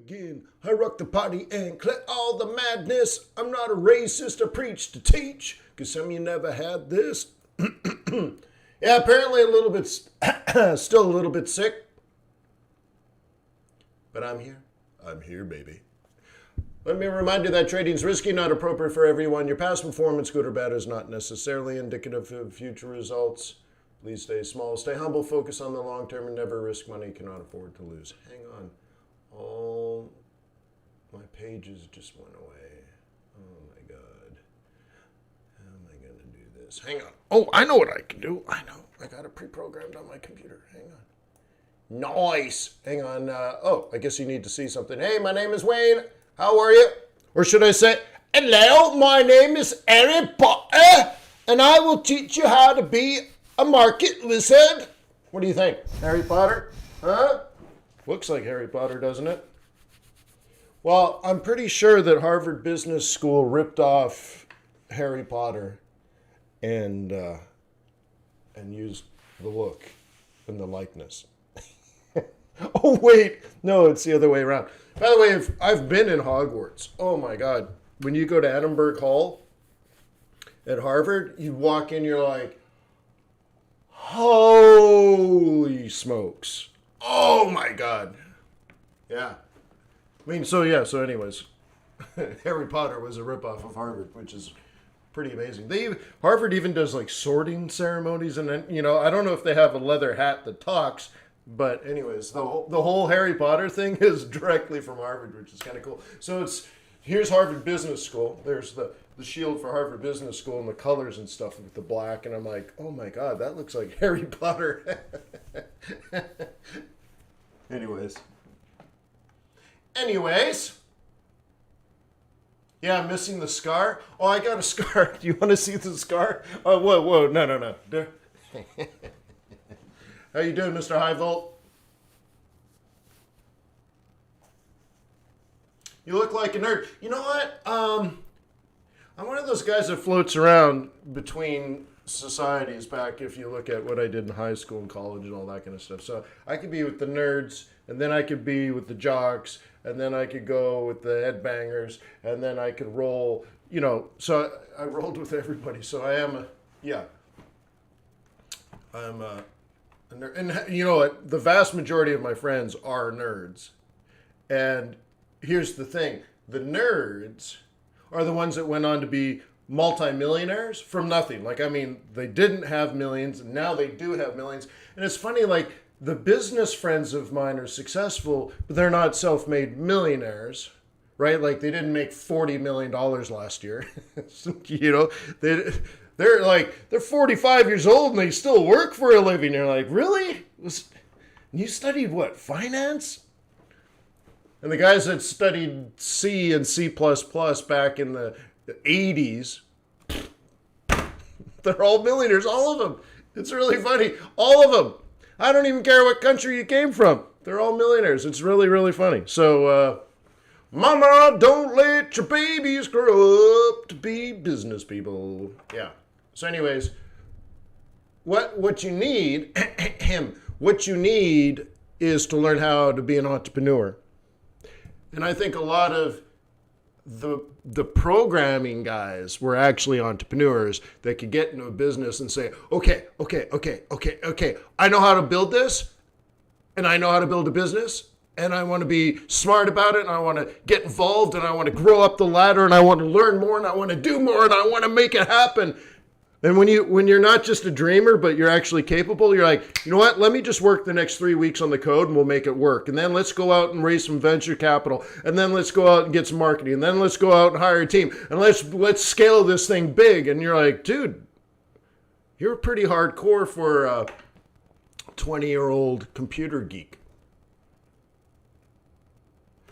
begin. I rock the party and collect all the madness. I'm not a racist, I preach to teach, because some of you never had this. Yeah, apparently a little bit, still a little bit sick. But I'm here. I'm here, baby. Let me remind you that trading's risky, not appropriate for everyone. Your past performance, good or bad, is not necessarily indicative of future results. Please stay small, stay humble, focus on the long term, and never risk money you cannot afford to lose. Hang on. All my pages just went away. Oh my God. How am I going to do this? Hang on. Oh, I know what I can do. I know. I got it pre-programmed on my computer. Hang on. Nice. Hang on. Oh, I guess you need to see something. Hey, my name is Wayne. How are you? Or should I say, hello, my name is Harry Potter, and I will teach you how to be a market wizard. What do you think? Harry Potter? Huh? Looks like Harry Potter, doesn't it? Well, I'm pretty sure that Harvard Business School ripped off Harry Potter and used the look and the likeness. Oh, wait. No, it's the other way around. By the way, I've been in Hogwarts. Oh, my God. When you go to Edinburgh Hall at Harvard, you walk in, you're like, holy smokes. Oh, my God. Yeah. I mean, so anyways, Harry Potter was a ripoff of Harvard, which is pretty amazing. Harvard even does, like, sorting ceremonies, and then, I don't know if they have a leather hat that talks, but anyways, the whole Harry Potter thing is directly from Harvard, which is kind of cool. So here's Harvard Business School. There's the shield for Harvard Business School and the colors and stuff with the black. And I'm like, oh my God, that looks like Harry Potter. Anyways. Yeah, I'm missing the scar. Oh, I got a scar. Do you want to see the scar? Oh, whoa, no. How you doing, Mr. High Volt? You look like a nerd. You know what? I'm one of those guys that floats around between societies back if you look at what I did in high school and college and all that kind of stuff. So I could be with the nerds, and then I could be with the jocks, and then I could go with the headbangers, and then I could roll, so I rolled with everybody. So I'm a nerd. And you know what? The vast majority of my friends are nerds. And here's the thing. The nerds are the ones that went on to be multimillionaires from nothing. They didn't have millions, and now they do have millions. And it's funny, the business friends of mine are successful, but they're not self-made millionaires, right? They didn't make $40 million last year. They're 45 years old and they still work for a living. You're like, really? You studied what, finance? And the guys that studied C and C++ back in the 80s, they're all millionaires, all of them. It's really funny. All of them. I don't even care what country you came from. They're all millionaires. It's really, really funny. So, mama, don't let your babies grow up to be business people. Yeah. So anyways, what you need, is to learn how to be an entrepreneur. And I think a lot of the programming guys were actually entrepreneurs that could get into a business and say, okay, I know how to build this, and I know how to build a business, and I want to be smart about it, and I want to get involved, and I want to grow up the ladder, and I want to learn more, and I want to do more, and I want to make it happen. And when you're not just a dreamer, but you're actually capable, you're like, you know what? Let me just work the next 3 weeks on the code and we'll make it work. And then let's go out and raise some venture capital. And then let's go out and get some marketing. And then let's go out and hire a team. And let's scale this thing big. And you're like, dude, you're pretty hardcore for a 20-year-old computer geek.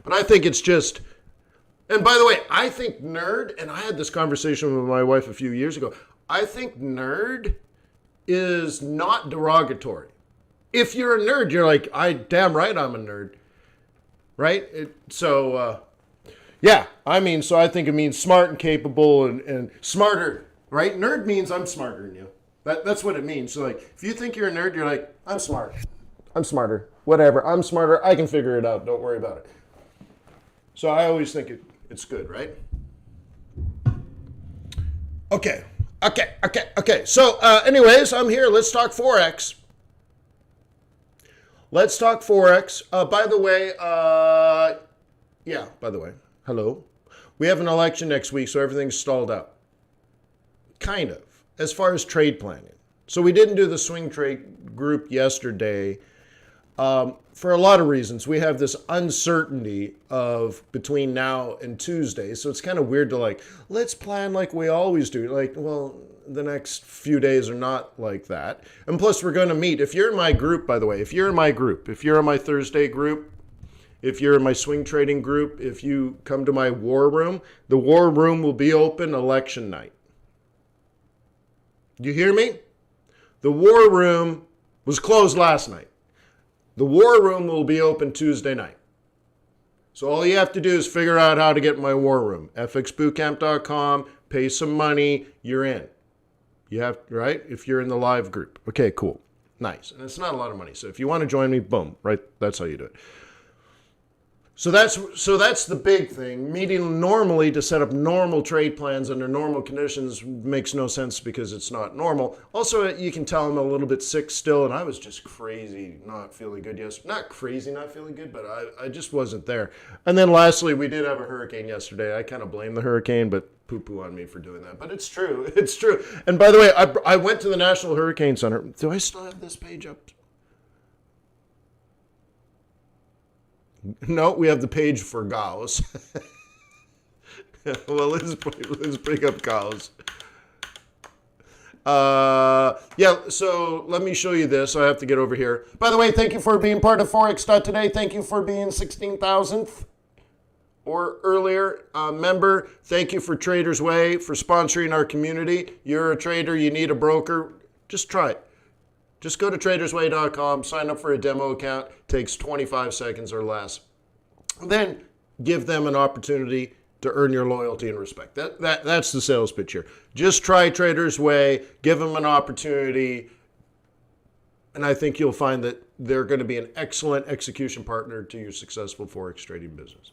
But I think it's just, and by the way, I think nerd, and I had this conversation with my wife a few years ago, I think nerd is not derogatory. If you're a nerd, you're like, damn right I'm a nerd. Right? So I think it means smart and capable and smarter, right? Nerd means I'm smarter than you. That's what it means. So if you think you're a nerd, you're like, I'm smart. I'm smarter. Whatever. I'm smarter. I can figure it out. Don't worry about it. So I always think it's good, right? Okay. So anyways, I'm here. Let's talk Forex. Let's talk Forex. By the way, hello. We have an election next week, so everything's stalled out. Kind of, as far as trade planning. So we didn't do the swing trade group yesterday for a lot of reasons. We have this uncertainty of between now and Tuesday. So it's kind of weird to let's plan like we always do. The next few days are not like that. And plus we're going to meet. If you're in my group, by the way, if you're in my Thursday group, if you're in my swing trading group, if you come to my war room, the war room will be open election night. You hear me? The war room was closed last night. The war room will be open Tuesday night. So all you have to do is figure out how to get in my war room. fxbootcamp.com, pay some money, you're in. You have, right? If you're in the live group. Okay, cool. Nice. And it's not a lot of money. So if you want to join me, boom, right? That's how you do it. So that's the big thing. Meeting normally to set up normal trade plans under normal conditions makes no sense because it's not normal. Also, you can tell I'm a little bit sick still, and I was just crazy not feeling good yesterday. Not crazy not feeling good, but I just wasn't there. And then lastly, we did have a hurricane yesterday. I kind of blame the hurricane, but poo-poo on me for doing that. But it's true. It's true. And by the way, I went to the National Hurricane Center. Do I still have this page up? No, we have the page for Gauss. Well, let's bring up Gauss. So let me show you this. I have to get over here. By the way, thank you for being part of Forex.Today. Thank you for being 16,000th or earlier member. Thank you for Traders Way for sponsoring our community. You're a trader, you need a broker. Just try it. Just go to tradersway.com, sign up for a demo account. Takes 25 seconds or less. Then give them an opportunity to earn your loyalty and respect. That's the sales pitch here. Just try Traders Way, give them an opportunity, and I think you'll find that they're going to be an excellent execution partner to your successful Forex trading business.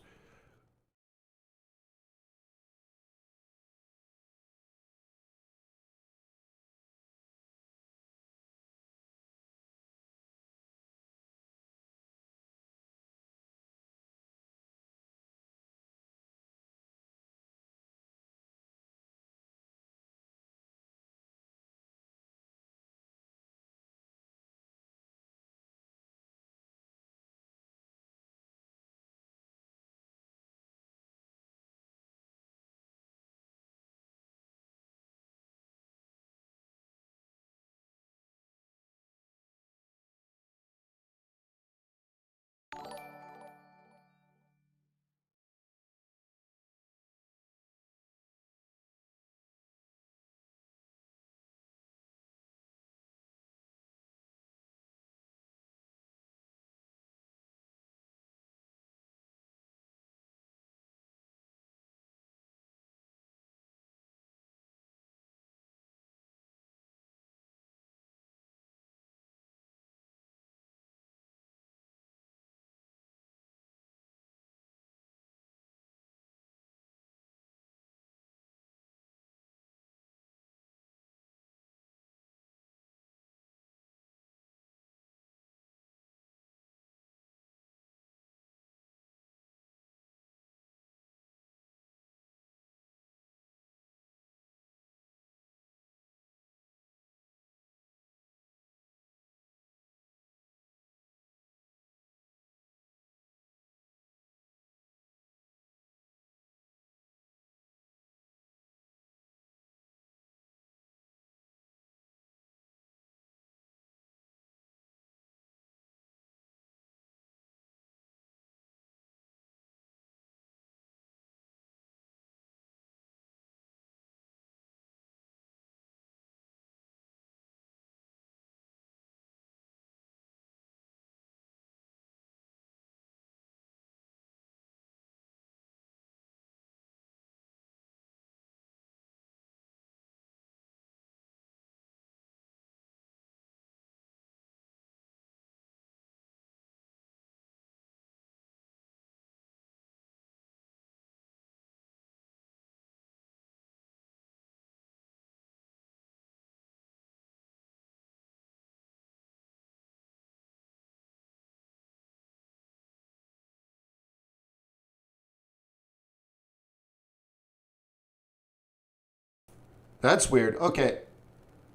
That's weird. Okay.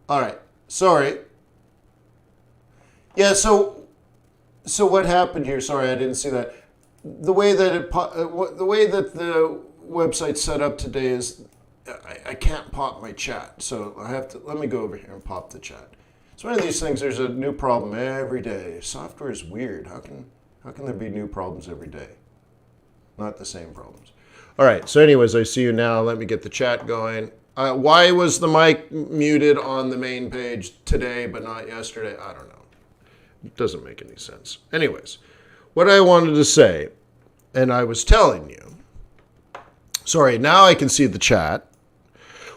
All right. Sorry. Yeah, so what happened here? Sorry, I didn't see that. The way that the website's set up today is I can't pop my chat. So I have to, let me go over here and pop the chat. It's one of these things, there's a new problem every day. Software is weird. How can there be new problems every day? Not the same problems. All right, so anyways, I see you now. Let me get the chat going. Why was the mic muted on the main page today but not yesterday? I don't know. It doesn't make any sense. Anyways, what I wanted to say, and I was telling you, sorry, now I can see the chat.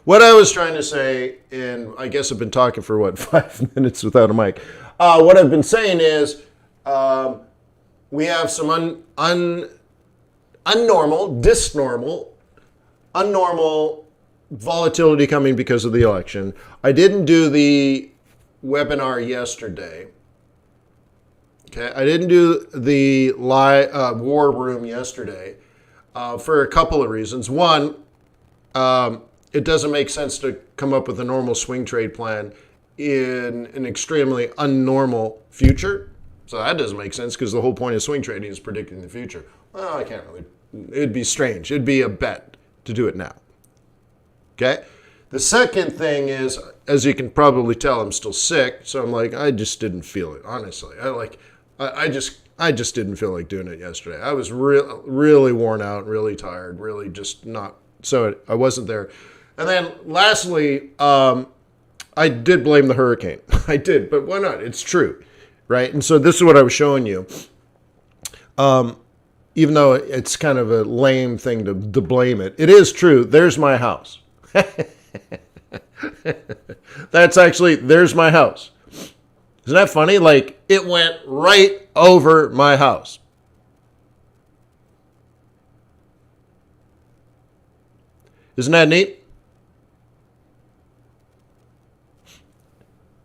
What I was trying to say, and I guess I've been talking for, what, 5 minutes without a mic. What I've been saying is we have some unnormal volatility coming because of the election. I didn't do the webinar yesterday. Okay, I didn't do the live war room yesterday for a couple of reasons. One, it doesn't make sense to come up with a normal swing trade plan in an extremely unnormal future. So that doesn't make sense because the whole point of swing trading is predicting the future. Well, I can't really. It'd be strange. It'd be a bet to do it now. Okay? The second thing is, as you can probably tell, I'm still sick. So I'm like, I just didn't feel it, honestly. I just didn't feel like doing it yesterday. I was really worn out, really tired, really just not. So I wasn't there. And then lastly, I did blame the hurricane. I did, but why not? It's true, right? And so this is what I was showing you. Even though it's kind of a lame thing to blame it, it is true. There's my house. There's my house. Isn't that funny? Like, it went right over my house. Isn't that neat?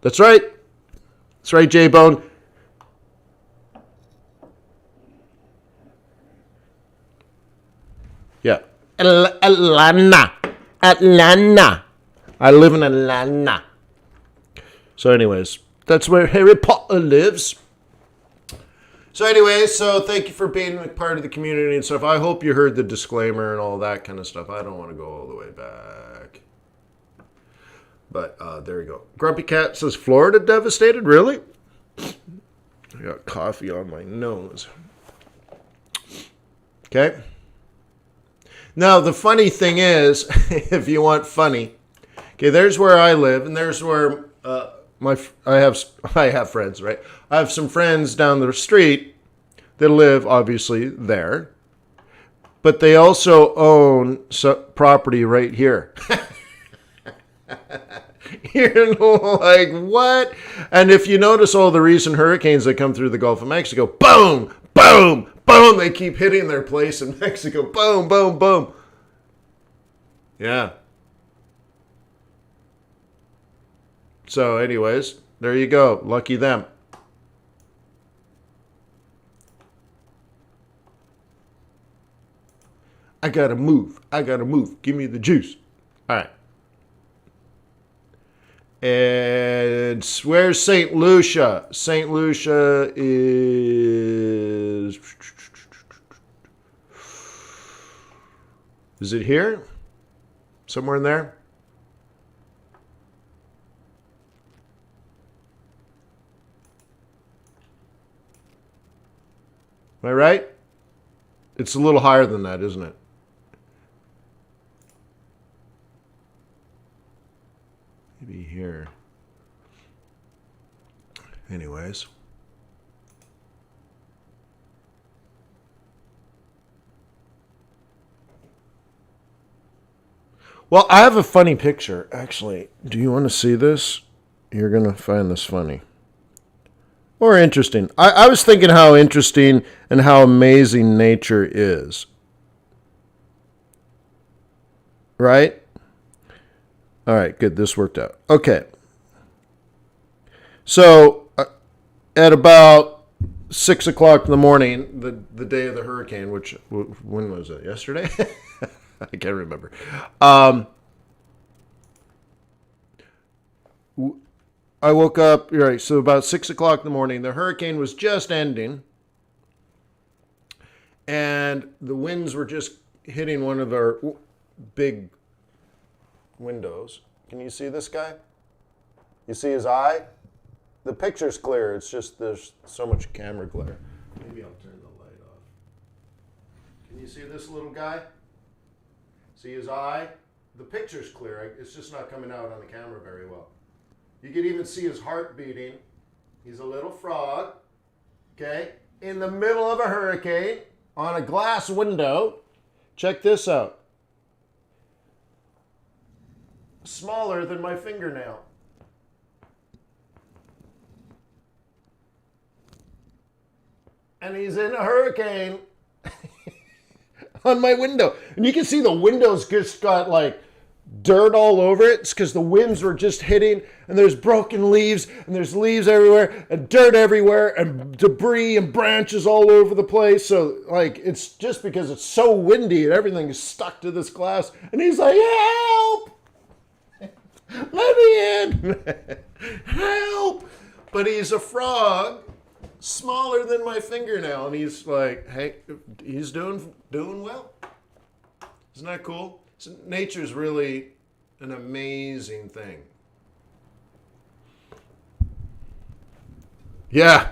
That's right. That's right, J-Bone. Yeah. Atlanta. I live in Atlanta. So anyways, that's where Harry Potter lives. So anyways, so thank you for being a part of the community and stuff. I hope you heard the disclaimer and all that kind of stuff. I don't want to go all the way back. But there we go. Grumpy Cat says, Florida devastated? Really? I got coffee on my nose. Okay. Now, the funny thing is, if you want funny, okay, there's where I live, and there's where I have friends, right? I have some friends down the street that live, obviously, there, but they also own property right here. You're like, what? And if you notice all the recent hurricanes that come through the Gulf of Mexico, boom, boom, boom, they keep hitting their place in Mexico. Boom, boom, boom. Yeah. So anyways, there you go. Lucky them. I gotta move. Give me the juice. All right. And where's St. Lucia? St. Lucia is it here? Somewhere in there? Am I right? It's a little higher than that, isn't it? Maybe here. Anyways. Well, I have a funny picture, actually. Do you want to see this? You're going to find this funny. Or interesting. I was thinking how interesting and how amazing nature is. Right? All right, good. This worked out. Okay. So, at about 6 o'clock in the morning, the day of the hurricane, which, when was it? Yesterday? I can't remember. I woke up, right, so about 6 o'clock in the morning. The hurricane was just ending, and the winds were just hitting one of our big windows. Can you see this guy? You see his eye? The picture's clear. It's just there's so much camera glare. Maybe I'll turn the light off. Can you see this little guy? See his eye? The picture's clear. It's just not coming out on the camera very well. You can even see his heart beating. He's a little frog, okay, in the middle of a hurricane on a glass window. Check this out. Smaller than my fingernail. And he's in a hurricane on my window. And you can see the windows just got like dirt all over it. It's because the winds were just hitting, and there's broken leaves, and there's leaves everywhere, and dirt everywhere, and debris and branches all over the place. So, like, it's just because it's so windy and everything is stuck to this glass. And he's like, help! Let me in! Help! But he's a frog, smaller than my fingernail, and he's like, hey, he's doing well. Isn't that cool? So nature's really an amazing thing. Yeah.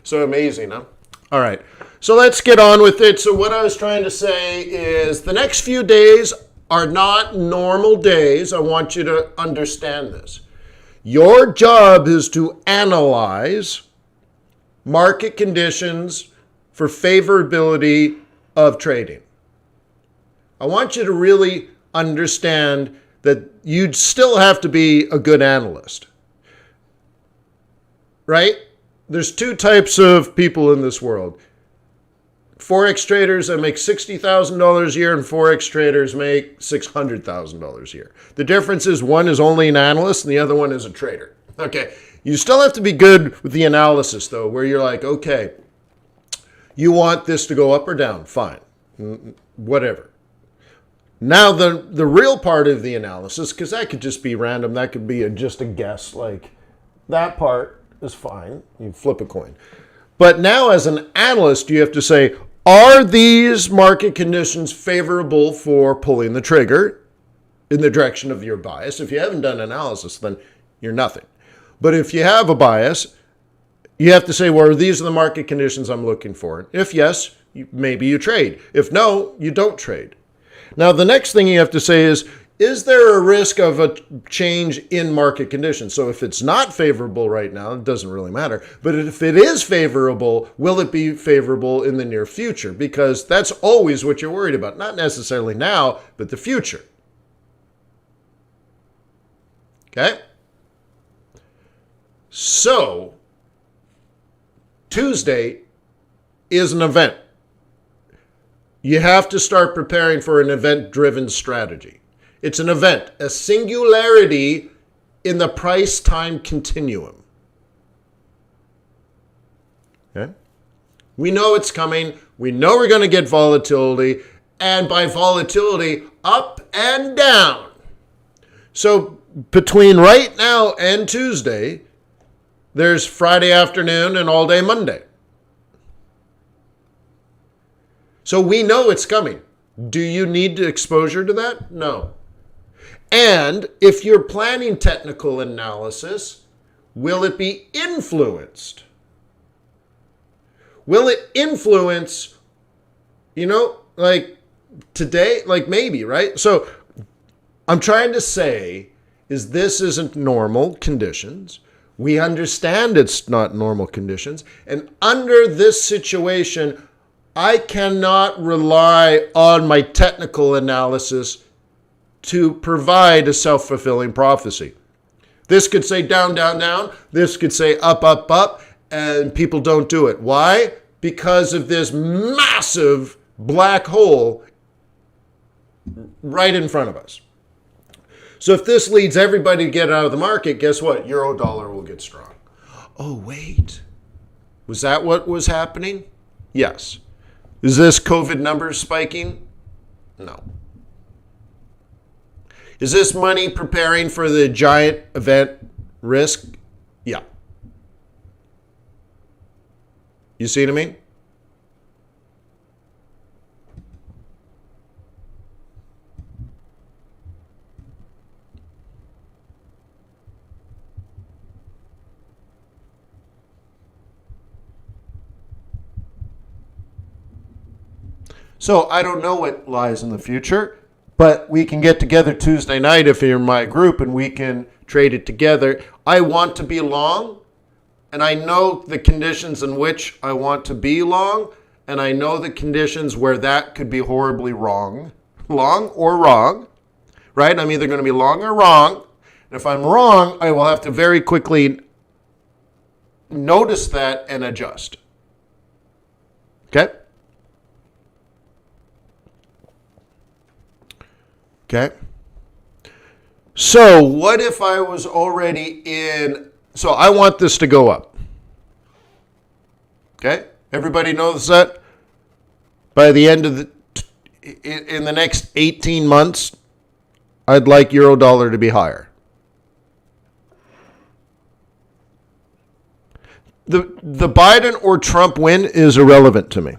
So amazing, huh? All right. So let's get on with it. So what I was trying to say is the next few days are not normal days. I want you to understand this. Your job is to analyze market conditions for favorability of trading. I want you to really understand that you'd still have to be a good analyst, right? There's two types of people in this world. Forex traders that make $60,000 a year and Forex traders make $600,000 a year. The difference is one is only an analyst and the other one is a trader. Okay, you still have to be good with the analysis though, where you're like, okay, you want this to go up or down, fine, whatever. Now, the real part of the analysis, because that could just be random, that could be just a guess, like that part is fine, you flip a coin. But now as an analyst, you have to say, are these market conditions favorable for pulling the trigger in the direction of your bias? If you haven't done analysis, then you're nothing. But if you have a bias, you have to say, well, these are the market conditions I'm looking for. If yes, maybe you trade. If no, you don't trade. Now, the next thing you have to say is there a risk of a change in market conditions? So if it's not favorable right now, it doesn't really matter. But if it is favorable, will it be favorable in the near future? Because that's always what you're worried about. Not necessarily now, but the future. Okay? So, Tuesday is an event. You have to start preparing for an event-driven strategy. It's an event, a singularity in the price-time continuum. Okay? We know it's coming. We know we're going to get volatility, and by volatility, up and down. So between right now and Tuesday, there's Friday afternoon and all day Monday. So we know it's coming. Do you need exposure to that? No. And if you're planning technical analysis, will it be influenced? Will it influence, like today, like maybe, right? So I'm trying to say is this isn't normal conditions. We understand it's not normal conditions. And under this situation, I cannot rely on my technical analysis to provide a self-fulfilling prophecy. This could say down, down, down. This could say up, up, up. And people don't do it. Why? Because of this massive black hole right in front of us. So if this leads everybody to get out of the market, guess what? Euro dollar will get strong. Oh, wait. Was that what was happening? Yes. Is this COVID numbers spiking? No. Is this money preparing for the giant event risk, yeah. You see what I mean? So I don't know what lies in the future, but we can get together Tuesday night if you're in my group and we can trade it together. I want to be long, and I know the conditions in which I want to be long, and I know the conditions where that could be horribly wrong. Long or wrong, right? I'm either going to be long or wrong. And if I'm wrong, I will have to very quickly notice that and adjust. Okay? Okay. So what if I was already in, so I want this to go up. Okay. Everybody knows that by the end of in the next 18 months, I'd like euro dollar to be higher. The Biden or Trump win is irrelevant to me.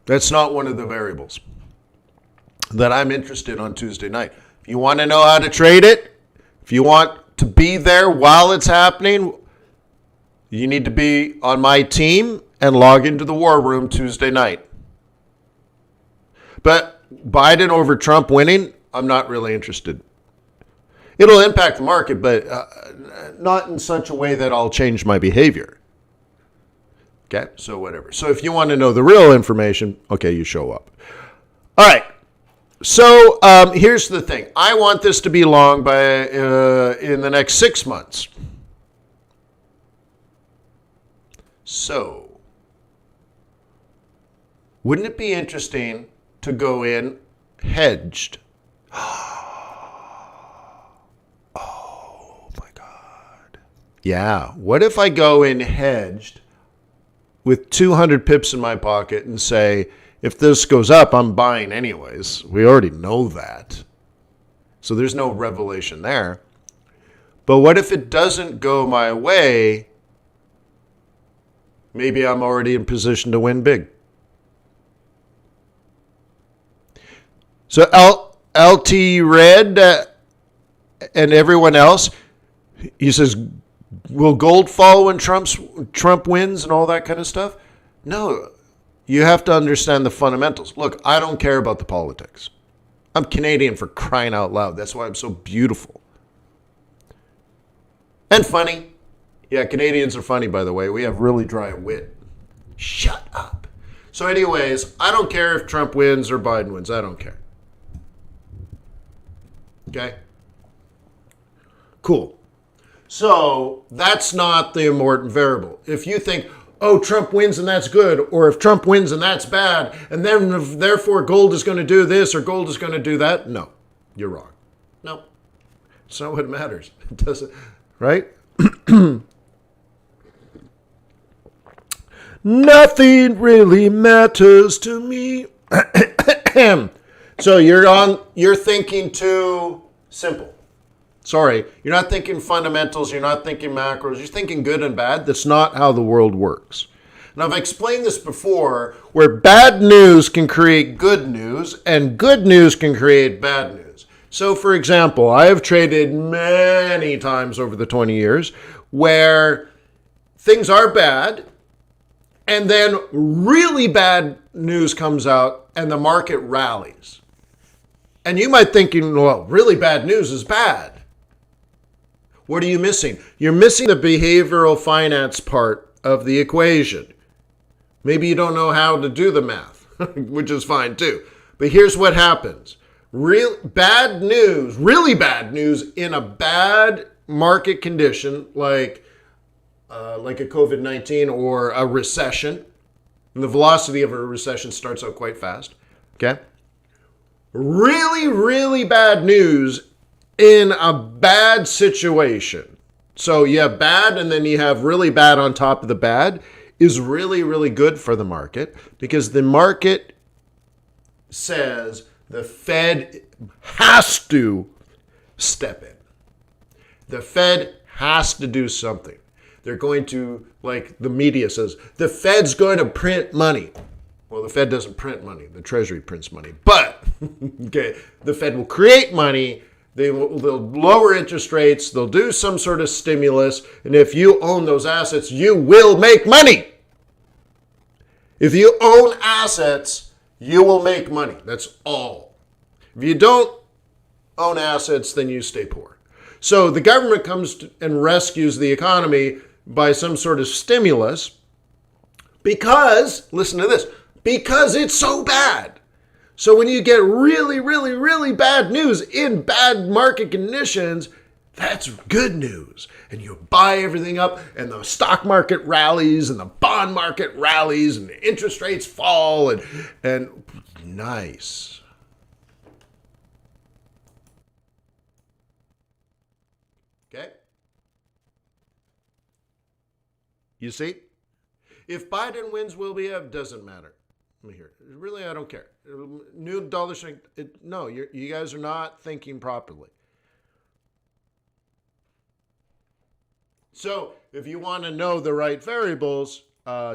That's not one of the variables that I'm interested in on Tuesday night. If you want to know how to trade it, if you want to be there while it's happening, you need to be on my team and log into the war room Tuesday night. But Biden over Trump winning, I'm not really interested. It'll impact the market, but not in such a way that I'll change my behavior. Okay, so whatever. So if you want to know the real information, okay, you show up. All right. So here's the thing. I want this to be long by in the next 6 months. So wouldn't it be interesting to go in hedged? Oh my God. Yeah. What if I go in hedged with 200 pips in my pocket and say, if this goes up, I'm buying anyways. We already know that. So there's no revelation there. But what if it doesn't go my way? Maybe I'm already in position to win big. So LT Red and everyone else, he says, will gold fall when Trump wins and all that kind of stuff? No, you have to understand the fundamentals. Look, I don't care about the politics. I'm Canadian for crying out loud. That's why I'm so beautiful. And funny. Yeah, Canadians are funny, by the way. We have really dry wit. Shut up. So anyways, I don't care if Trump wins or Biden wins. I don't care. Okay? Cool. So that's not the important variable. If you think, oh, Trump wins and that's good, or if Trump wins and that's bad, and then therefore gold is going to do this or gold is going to do that, no, you're wrong. No, it's not what matters. It doesn't, right? Nothing really matters to me. So you're thinking too simple. Sorry, you're not thinking fundamentals, you're not thinking macros, you're thinking good and bad. That's not how the world works. Now, I've explained this before, where bad news can create good news, and good news can create bad news. So, for example, I have traded many times over the 20 years where things are bad, and then really bad news comes out, and the market rallies. And you might think, well, really bad news is bad. What are you missing? You're missing the behavioral finance part of the equation. Maybe you don't know how to do the math, which is fine too. But here's what happens. Really bad news in a bad market condition like a COVID-19 or a recession. And the velocity of a recession starts out quite fast. Okay? Really, really bad news in a bad situation. So you have bad and then you have really bad on top of the bad is really, really good for the market because the market says the Fed has to step in. The Fed has to do something. They're going to, like the media says, the Fed's going to print money. Well, the Fed doesn't print money. The Treasury prints money. But, okay, the Fed will create money. They'll lower interest rates. They'll do some sort of stimulus. And if you own those assets, you will make money. If you own assets, you will make money. That's all. If you don't own assets, then you stay poor. So the government comes and rescues the economy by some sort of stimulus because, listen to this, because it's so bad. So when you get really, really, really bad news in bad market conditions, that's good news. And you buy everything up and the stock market rallies and the bond market rallies and the interest rates fall and nice. Okay? You see? If Biden wins, will we have? Doesn't matter. Let me hear it. Really, I don't care. New dollar strength. No, you guys are not thinking properly. So if you want to know the right variables,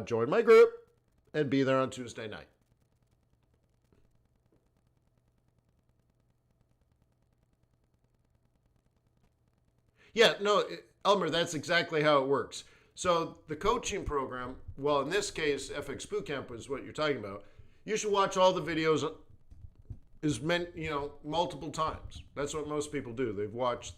join my group and be there on Tuesday night. Yeah, no, Elmer, that's exactly how it works. So the coaching program, well, in this case, FX Bootcamp is what you're talking about. You should watch all the videos multiple times. That's what most people do. They've watched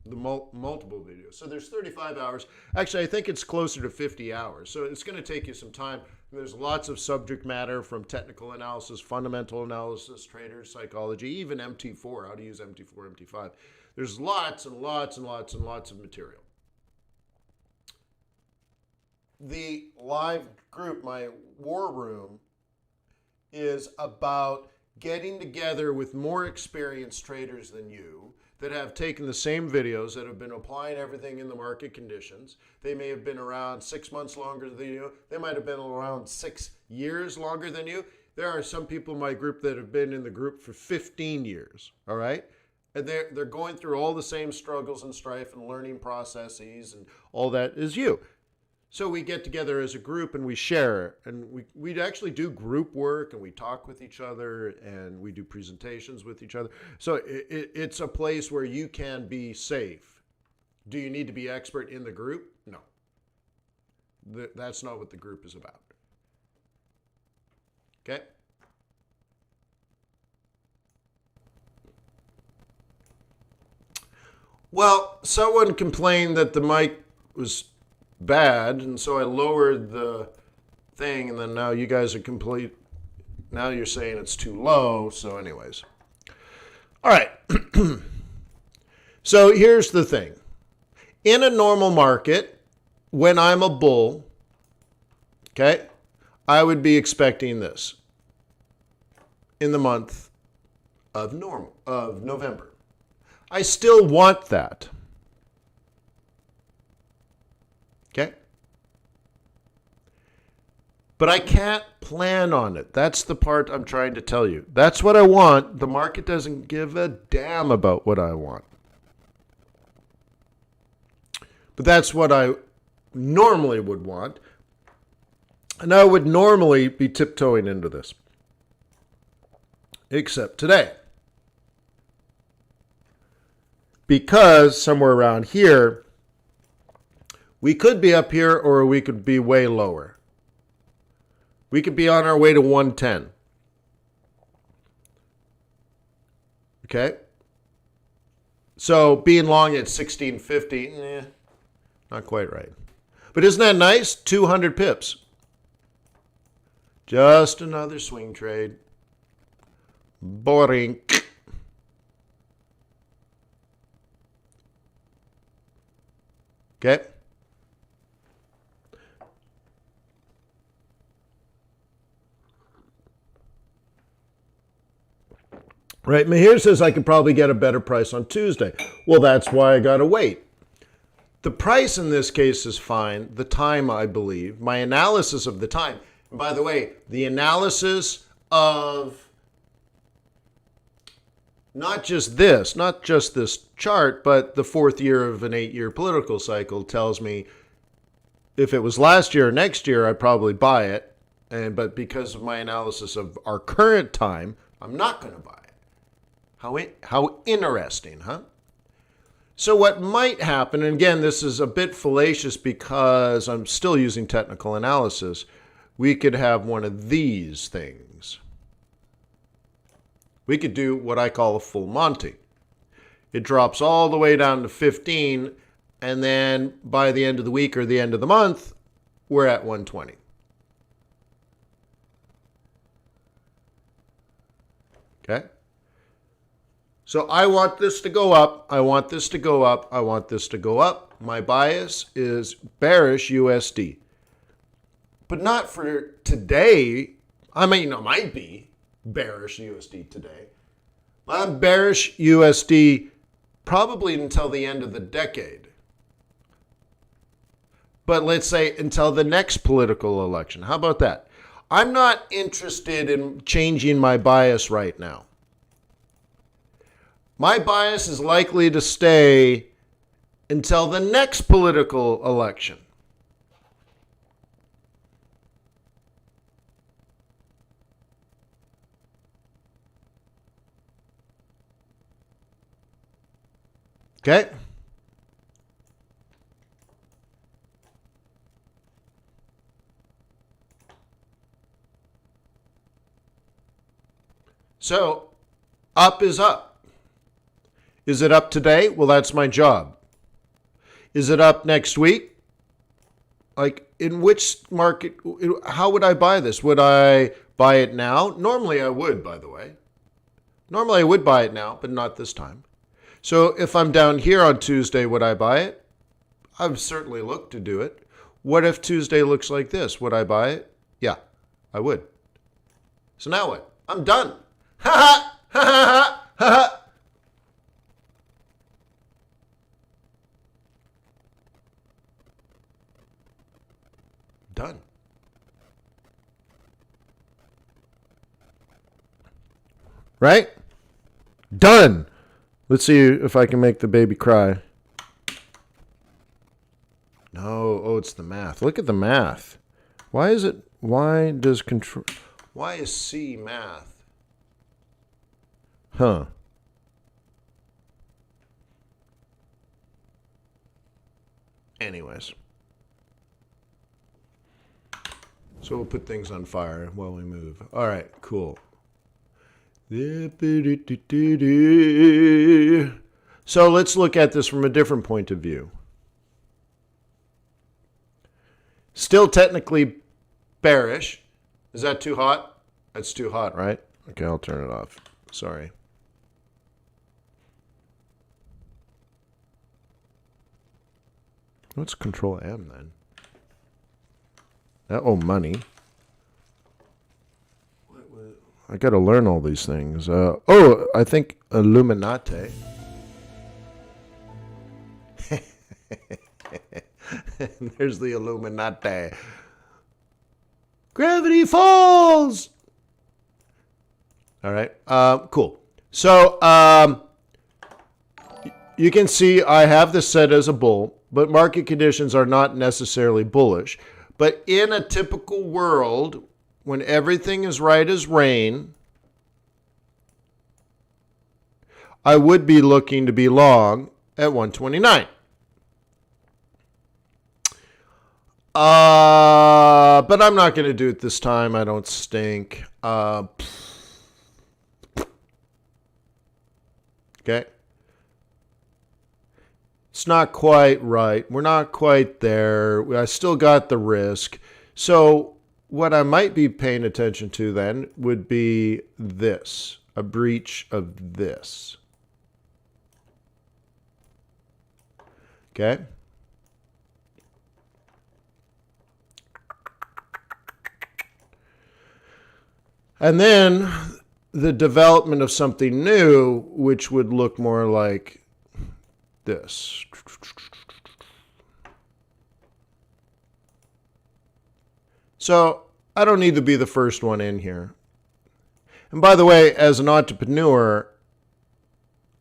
the multiple videos. So there's 35 hours. Actually, I think it's closer to 50 hours. So it's going to take you some time. There's lots of subject matter from technical analysis, fundamental analysis, trader psychology, even MT4, how to use MT4, MT5. There's lots and lots and lots and lots of material. The live group, my war room, is about getting together with more experienced traders than you that have taken the same videos, that have been applying everything in the market conditions. They may have been around 6 months longer than you. They might have been around 6 years longer than you. There are some people in my group that have been in the group for 15 years, all right? And they're going through all the same struggles and strife and learning processes and all that as you. So we get together as a group and we share, and we actually do group work, and we talk with each other, and we do presentations with each other. So it's a place where you can be safe. Do you need to be expert in the group? No. That's not what the group is about. Okay? Well, someone complained that the mic was bad, and so I lowered the thing, and then now you guys are now you're saying it's too low. So anyways, all right. So here's the thing. In a normal market, when I'm a bull, okay, I would be expecting this in the month of November. I still want that. Okay? But I can't plan on it. That's the part I'm trying to tell you. That's what I want. The market doesn't give a damn about what I want. But that's what I normally would want. And I would normally be tiptoeing into this. Except today. Because somewhere around here, we could be up here or we could be way lower. We could be on our way to 110. Okay? So being long at 1650, not quite right. But isn't that nice? 200 pips. Just another swing trade. Boring. Okay? Right, Mahir says I could probably get a better price on Tuesday. Well, that's why I got to wait. The price in this case is fine. The time, I believe. My analysis of the time. And by the way, the analysis of not just this chart, but the fourth year of an 8-year political cycle tells me if it was last year or next year, I'd probably buy it. But because of my analysis of our current time, I'm not going to buy it. How interesting, huh? So what might happen, and again, this is a bit fallacious because I'm still using technical analysis, we could have one of these things. We could do what I call a full Monty. It drops all the way down to 15, and then by the end of the week or the end of the month, we're at 120. Okay? So I want this to go up. I want this to go up. I want this to go up. My bias is bearish USD. But not for today. I mean, it might be bearish USD today. But I'm bearish USD probably until the end of the decade. But let's say until the next political election. How about that? I'm not interested in changing my bias right now. My bias is likely to stay until the next political election. Okay? So, up is up. Is it up today? Well, that's my job. Is it up next week? Like, in which market, how would I buy this? Would I buy it now? Normally I would, by the way. Normally I would buy it now, but not this time. So if I'm down here on Tuesday, would I buy it? I've certainly looked to do it. What if Tuesday looks like this? Would I buy it? Yeah, I would. So now what? I'm done. Ha ha! Ha ha! Ha ha! Done. Right? Done. Let's see if I can make the baby cry. No, oh, it's the math. Look at the math. Why is C math? Huh. Anyways. So we'll put things on fire while we move. All right, cool. So let's look at this from a different point of view. Still technically bearish. Is that too hot? That's too hot, right? Okay, I'll turn it off. Sorry. What's Control M then? Oh, money. I got to learn all these things. I think Illuminati. There's the Illuminati. Gravity Falls! All right. Cool. So, you can see I have this set as a bull, but market conditions are not necessarily bullish. But in a typical world, when everything is right as rain, I would be looking to be long at 129. But I'm not going to do it this time. I don't stink. Okay. It's not quite right. We're not quite there. I still got the risk. So what I might be paying attention to then would be this, a breach of this. Okay. And then the development of something new, which would look more like this. So I don't need to be the first one in here. And by the way, as an entrepreneur,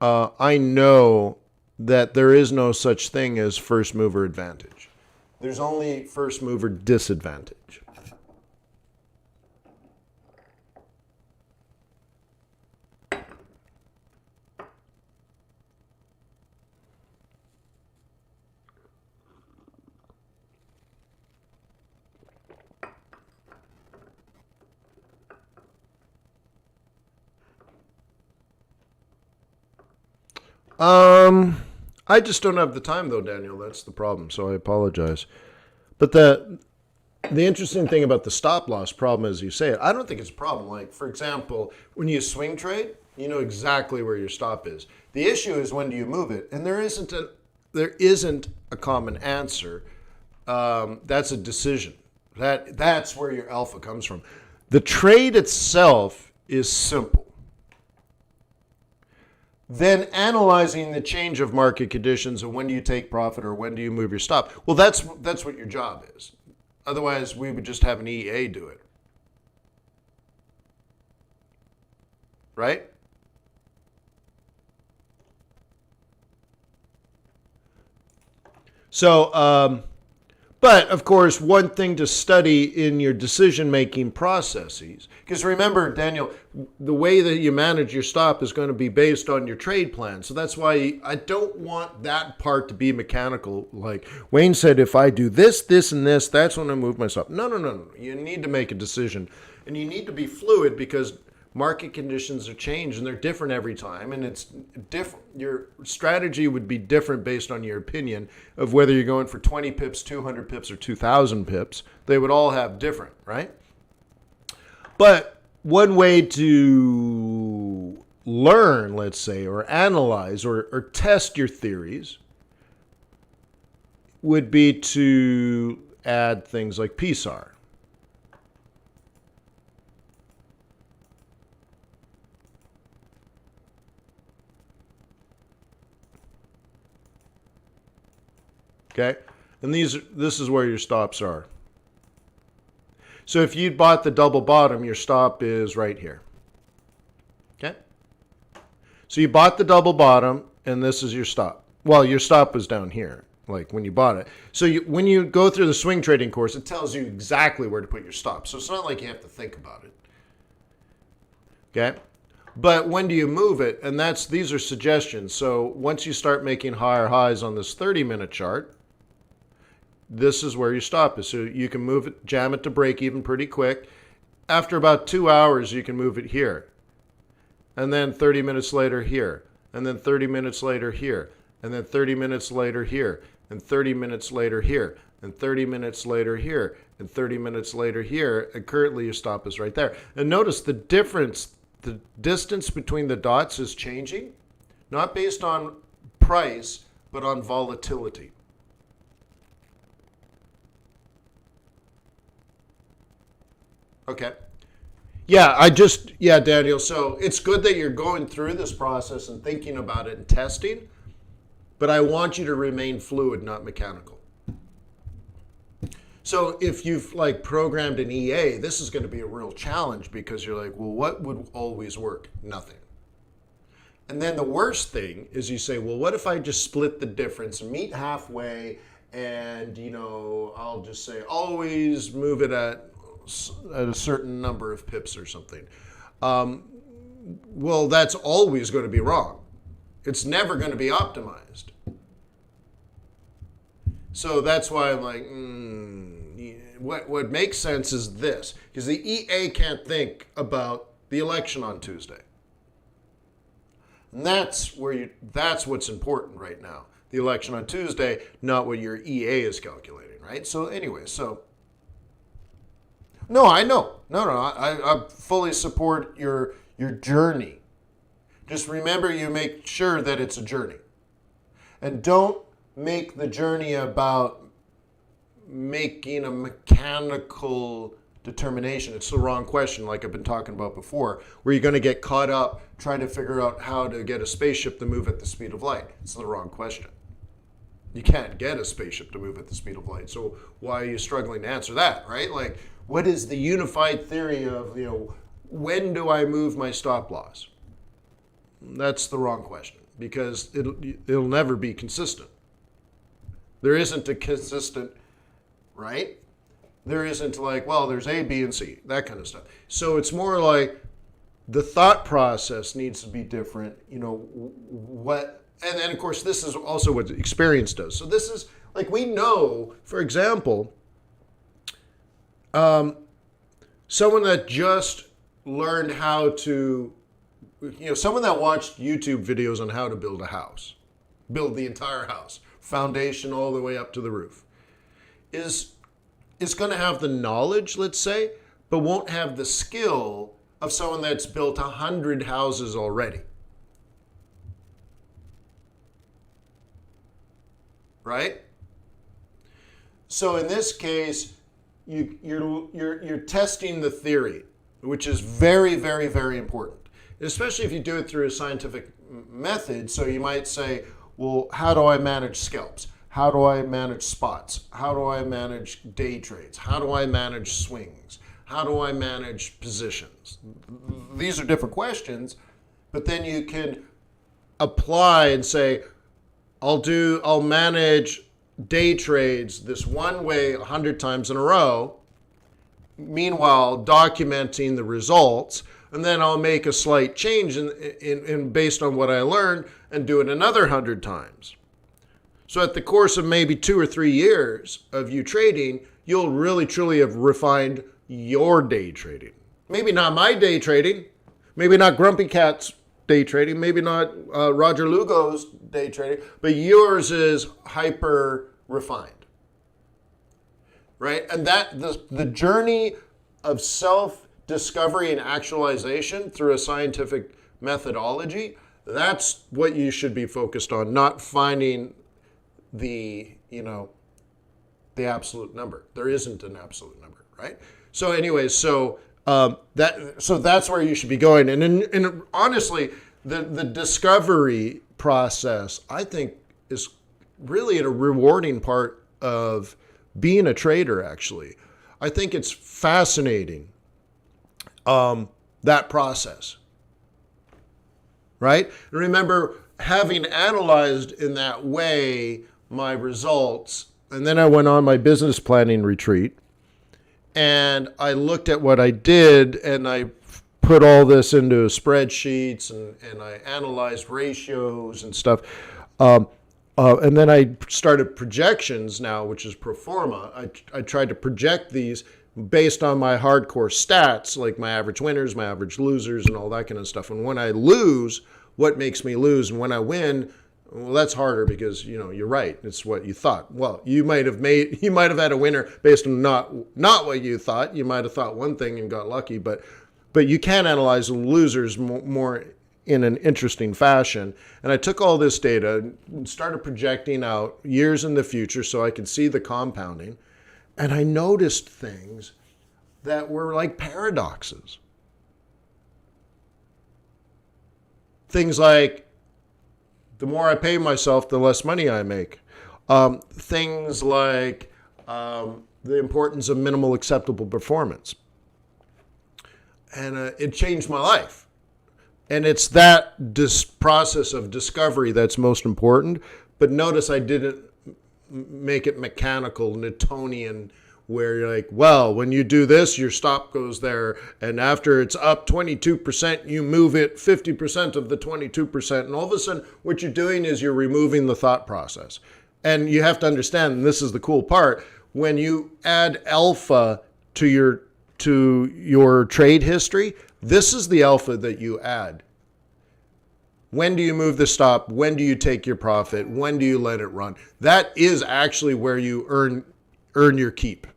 I know that there is no such thing as first mover advantage. There's only first mover disadvantage. I just don't have the time though, Daniel. That's the problem. So I apologize. But the interesting thing about the stop loss problem, as you say it, I don't think it's a problem. Like, for example, when you swing trade, you know exactly where your stop is. The issue is when do you move it? And there isn't a common answer. That's a decision. That's where your alpha comes from. The trade itself is simple. Then analyzing the change of market conditions and when do you take profit or when do you move your stop. Well, that's what your job is. Otherwise, we would just have an EA do it. Right? So, but of course, one thing to study in your decision-making processes, because remember, Daniel, the way that you manage your stop is going to be based on your trade plan. So that's why I don't want that part to be mechanical. Like Wayne said, if I do this, this, and this, that's when I move my stop. No. You need to make a decision, and you need to be fluid because market conditions are changed and they're different every time, and it's different. Your strategy would be different based on your opinion of whether you're going for 20 pips, 200 pips, or 2,000 pips. They would all have different, right? But one way to learn, let's say, or analyze or test your theories would be to add things like PSAR. Okay, and this is where your stops are. So if you bought the double bottom, your stop is right here. Okay, so you bought the double bottom, and this is your stop. Well, your stop was down here, like when you bought it. So when you go through the swing trading course, it tells you exactly where to put your stop. So it's not like you have to think about it. Okay. But when do you move it? And these are suggestions. So once you start making higher highs on this 30-minute chart, this is where your stop is. So you can move it, jam it to break even pretty quick. After about 2 hours, you can move it here. And then 30 minutes later here. And then 30 minutes later here. And then 30 minutes later here. And 30 minutes later here. And 30 minutes later here. And 30 minutes later here. And currently your stop is right there. And notice the difference. The distance between the dots is changing, not based on price, but on volatility. Okay. Yeah, Daniel. So it's good that you're going through this process and thinking about it and testing, but I want you to remain fluid, not mechanical. So if you've programmed an EA, this is going to be a real challenge because you're like, well, what would always work? Nothing. And then the worst thing is you say, well, what if I just split the difference, meet halfway, and, I'll just say always move it at a certain number of pips or something. Well, that's always going to be wrong. It's never going to be optimized. So that's why I'm like, what makes sense is this, because the EA can't think about the election on Tuesday. And that's what's important right now. The election on Tuesday, not what your EA is calculating, right? So anyway, no, I know. No, I fully support your journey. Just remember, you make sure that it's a journey. And don't make the journey about making a mechanical determination. It's the wrong question, like I've been talking about before, where you're going to get caught up trying to figure out how to get a spaceship to move at the speed of light. It's the wrong question. You can't get a spaceship to move at the speed of light. So why are you struggling to answer that, right? Like, what is the unified theory of, when do I move my stop loss? That's the wrong question. because it'll never be consistent. There isn't a consistent, right? There isn't like, well, there's A, B, and C, that kind of stuff. So it's more like the thought process needs to be different. And then of course this is also what experience does. So this is like, we know, for example, someone that just learned how to, someone that watched YouTube videos on how to build a house, build the entire house, foundation all the way up to the roof, is going to have the knowledge, let's say, but won't have the skill of someone that's built 100 houses already. Right? So in this case, you're testing the theory, which is very, very, very important, especially if you do it through a scientific method. So you might say, well, how do I manage scalps? How do I manage spots? How do I manage day trades? How do I manage swings? How do I manage positions? These are different questions, but then you can apply and say, I'll manage day trades this one way 100 times in a row, meanwhile documenting the results, and then I'll make a slight change in based on what I learned and do it another 100 times. So at the course of maybe 2 or 3 years of you trading, you'll really truly have refined your day trading. Maybe not my day trading, maybe not Grumpy Cat's day trading, maybe not Roger Lugo's day trading, but yours is hyper refined, right? And that the journey of self-discovery and actualization through a scientific methodology, that's what you should be focused on, not finding the absolute number. There isn't an absolute number, right? So anyways, that's where you should be going. And honestly, the discovery process, I think, is really a rewarding part of being a trader, actually. I think it's fascinating, that process, right? And remember, having analyzed in that way my results, and then I went on my business planning retreat, and I looked at what I did, and I put all this into spreadsheets, and I analyzed ratios and stuff. And then I started projections now, which is pro forma. I tried to project these based on my hardcore stats, like my average winners, my average losers, and all that kind of stuff. And when I lose, what makes me lose? And when I win, well, that's harder because, you're right. It's what you thought. Well, you might have had a winner based on not what you thought. You might have thought one thing and got lucky, but you can analyze the losers more in an interesting fashion. And I took all this data and started projecting out years in the future so I could see the compounding. And I noticed things that were like paradoxes. Things like, the more I pay myself, the less money I make. Things like the importance of minimal acceptable performance. And it changed my life. And it's that process of discovery that's most important. But notice I didn't make it mechanical, Newtonian, where you're like, well, when you do this, your stop goes there. And after it's up 22%, you move it 50% of the 22%. And all of a sudden, what you're doing is you're removing the thought process. And you have to understand, and this is the cool part, when you add alpha to your trade history, this is the alpha that you add. When do you move the stop? When do you take your profit? When do you let it run? That is actually where you earn your keep,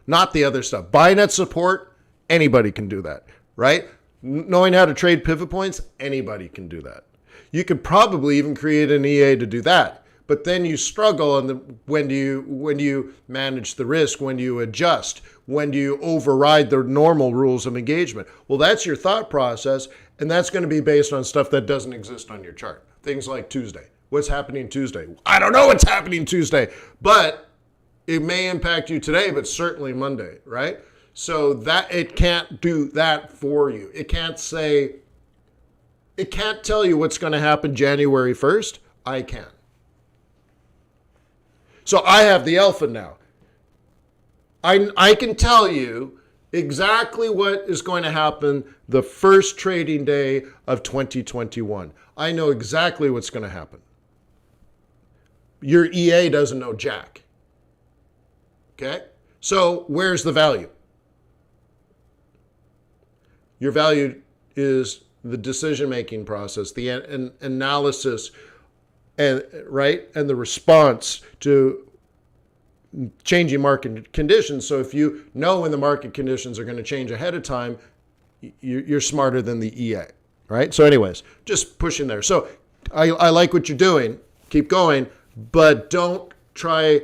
not the other stuff. Buying at support, anybody can do that, right? Knowing how to trade pivot points, anybody can do that. You could probably even create an EA to do that. But then you struggle on when do you manage the risk? When do you adjust? When do you override the normal rules of engagement? Well, that's your thought process, and that's going to be based on stuff that doesn't exist on your chart. Things like Tuesday. What's happening Tuesday? I don't know what's happening Tuesday, but it may impact you today, but certainly Monday, right? So that it can't do that for you. It can't say, It can't tell you what's going to happen January 1st. I can. So I have the alpha now. I can tell you exactly what is going to happen the first trading day of 2021. I know exactly what's going to happen. Your EA doesn't know jack. Okay? So where's the value? Your value is the decision-making process, the analysis, and the response to changing market conditions. So if you know when the market conditions are going to change ahead of time, you're smarter than the EA, right? So anyways, just pushing there. So I like what you're doing. Keep going, but don't try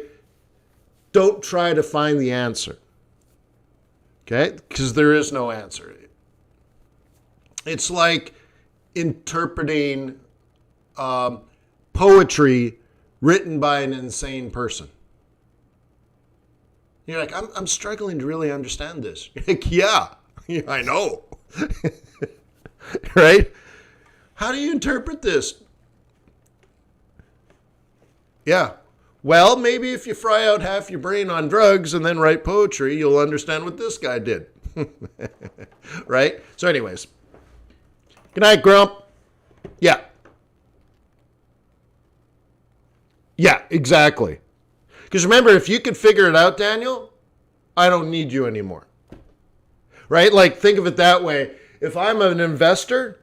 to find the answer, okay? Because there is no answer. It's like interpreting poetry written by an insane person. You're like, I'm struggling to really understand this. You're like, yeah, I know. Right? How do you interpret this? Yeah. Well, maybe if you fry out half your brain on drugs and then write poetry, you'll understand what this guy did. Right? So anyways. Good night, Grump. Yeah. Yeah, exactly. Because remember, if you could figure it out, Daniel, I don't need you anymore. Right? Like, think of it that way. If I'm an investor,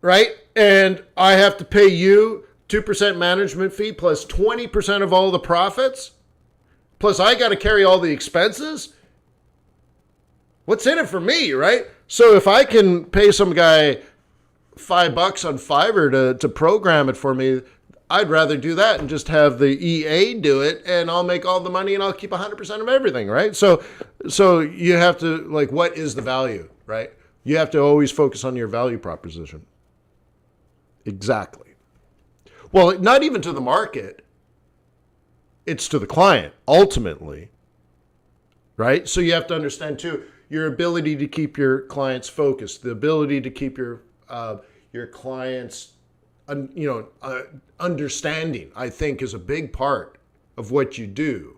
right, and I have to pay you 2% management fee plus 20% of all the profits, plus I got to carry all the expenses, what's in it for me, right? So if I can pay some guy $5 on Fiverr to program it for me, I'd rather do that and just have the EA do it, and I'll make all the money and I'll keep 100% of everything, right? So you have to, like, what is the value, right? You have to always focus on your value proposition. Exactly. Well, not even to the market. It's to the client, ultimately, right? So you have to understand, too, your ability to keep your clients focused, the ability to keep your clients, understanding, I think, is a big part of what you do,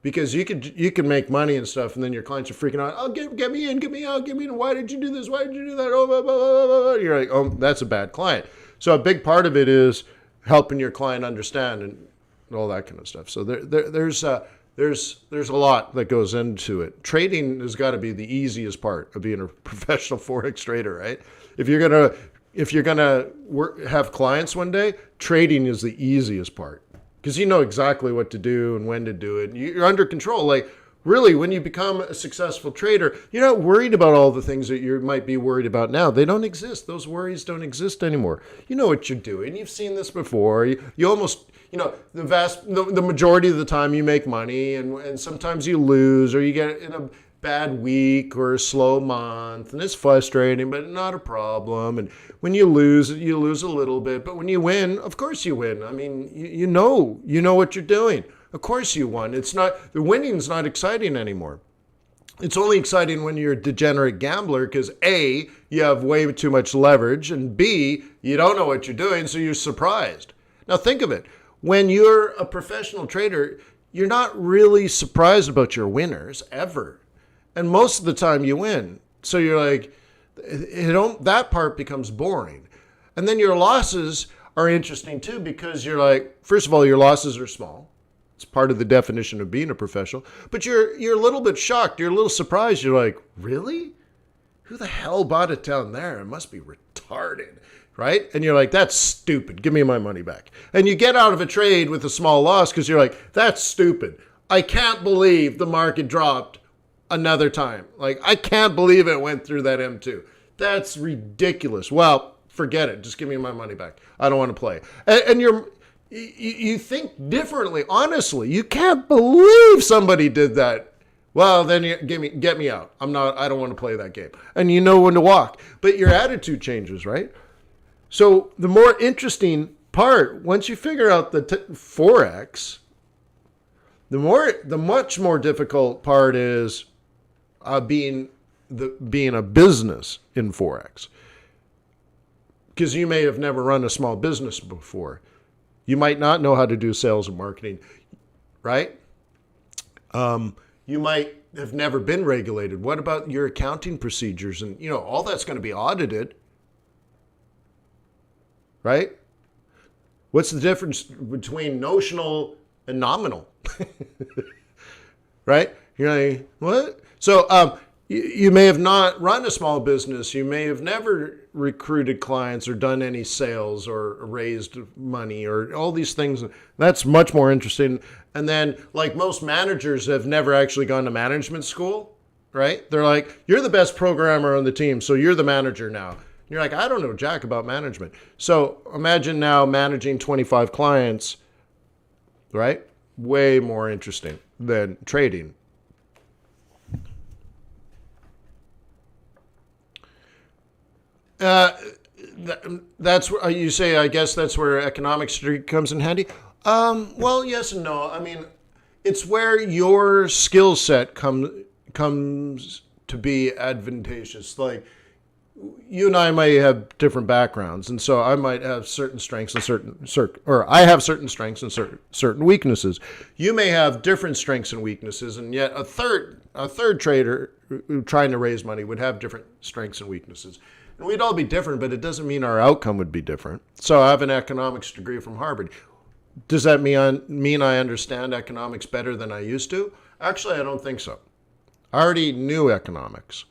because you can make money and stuff, and then your clients are freaking out. Oh, get me in, get me out, get me in. Why did you do this? Why did you do that? Oh, blah, blah, blah, blah, blah. You're like, oh, that's a bad client. So a big part of it is helping your client understand and all that kind of stuff. So there's a lot that goes into it. Trading has got to be the easiest part of being a professional Forex trader, right? If you're gonna have clients one day, trading is the easiest part, because you know exactly what to do and when to do it. You're under control. Like, really, when you become a successful trader, you're not worried about all the things that you might be worried about now. They don't exist. Those worries don't exist anymore. You know what you're doing. You've seen this before. You almost, the majority of the time you make money, and sometimes you lose, or you get in a bad week or a slow month, and it's frustrating, but not a problem. And when you lose a little bit, but when you win, of course you win. I mean, you know what you're doing. Of course you won. The winning's not exciting anymore. It's only exciting when you're a degenerate gambler, because A, you have way too much leverage, and B, you don't know what you're doing, so you're surprised. Now think of it. When you're a professional trader, you're not really surprised about your winners ever. And most of the time you win. So you're like, that part becomes boring. And then your losses are interesting too, because you're like, first of all, your losses are small. It's part of the definition of being a professional. But you're a little bit shocked. You're a little surprised. You're like, really? Who the hell bought it down there? It must be retarded, right? And you're like, that's stupid. Give me my money back. And you get out of a trade with a small loss because you're like, that's stupid. I can't believe the market dropped another time. Like, I can't believe it went through that M2. That's ridiculous. Well, forget it. Just give me my money back. I don't want to play. And you think differently. Honestly, you can't believe somebody did that. Well, then get me out. I don't want to play that game. And you know when to walk. But your attitude changes, right? So the more interesting part, once you figure out the Forex, the much more difficult part is being being a business in Forex. Because you may have never run a small business before. You might not know how to do sales and marketing, right? You might have never been regulated. What about your accounting procedures? And, all that's going to be audited, right? What's the difference between notional and nominal? Right? You're like, what? So you may have not run a small business. You may have never recruited clients or done any sales or raised money or all these things. That's much more interesting. And then, like most managers have never actually gone to management school, right? They're like, you're the best programmer on the team, so you're the manager now. And you're like, I don't know jack about management. So imagine now managing 25 clients, right? Way more interesting than trading. That's where you say, I guess that's where economics comes in handy. Well, yes and no. I mean, it's where your skill set comes to be advantageous. Like, you and I might have different backgrounds, and so I might have certain strengths and I have certain strengths and certain weaknesses. You may have different strengths and weaknesses, and yet a third trader trying to raise money would have different strengths and weaknesses. And we'd all be different, but it doesn't mean our outcome would be different. So I have an economics degree from Harvard. Does that mean I understand economics better than I used to? Actually, I don't think so. I already knew economics.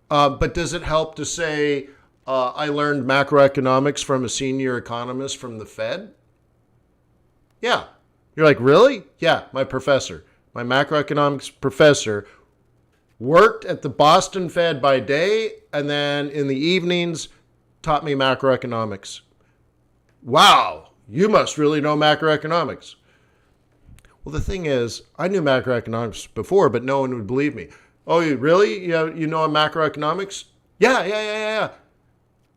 But does it help to say I learned macroeconomics from a senior economist from the Fed? Yeah. You're like, really? Yeah, my macroeconomics professor worked at the Boston Fed by day, and then in the evenings taught me macroeconomics. Wow, you must really know macroeconomics. Well, the thing is, I knew macroeconomics before, but no one would believe me. Oh, you really? You know macroeconomics? Yeah.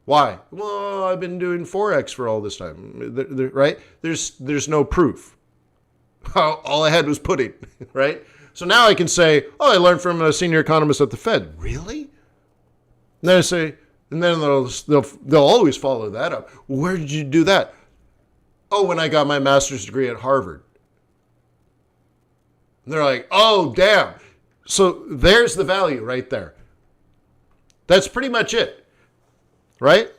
Why? Well, I've been doing Forex for all this time, right? There's no proof. All I had was pudding, right? So now I can say, oh, I learned from a senior economist at the Fed. Really? And then I say, and then they'll always follow that up. Where did you do that? Oh, when I got my master's degree at Harvard. And they're like, oh, damn. So there's the value right there. That's pretty much it, right?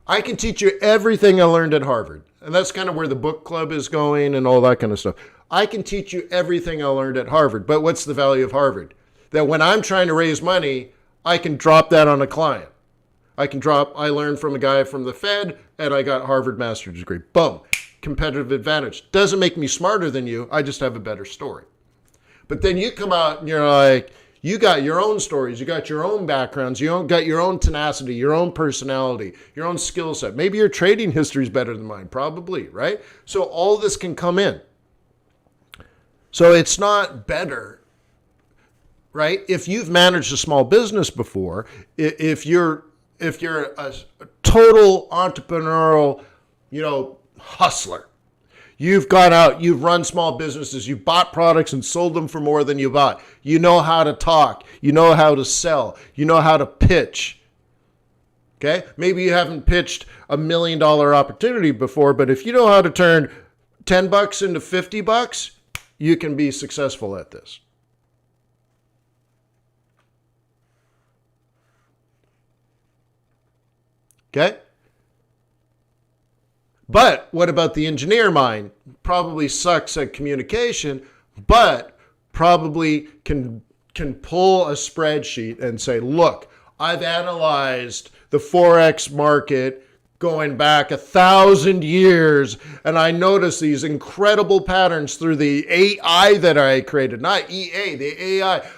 I can teach you everything I learned at Harvard. And that's kind of where the book club is going and all that kind of stuff. I can teach you everything I learned at Harvard, but what's the value of Harvard? That when I'm trying to raise money, I can drop that on a client. I learned from a guy from the Fed and I got Harvard master's degree. Boom. Competitive advantage. Doesn't make me smarter than you. I just have a better story. But then you come out and you're like, you got your own stories. You got your own backgrounds. You got your own tenacity, your own personality, your own skill set. Maybe your trading history is better than mine. Probably, right? So all this can come in. So it's not better, right? If you've managed a small business before, if you're a total entrepreneurial, hustler, you've gone out, you've run small businesses, you've bought products and sold them for more than you bought. You know how to talk, you know how to sell, you know how to pitch. Okay? Maybe you haven't pitched $1 million opportunity before, but if you know how to turn $10 into $50, you can be successful at this. Okay? But what about the engineer mind? Probably sucks at communication, but probably can pull a spreadsheet and say, look, I've analyzed the Forex market going back 1,000 years, and I noticed these incredible patterns through the AI that I created, not EA, the AI.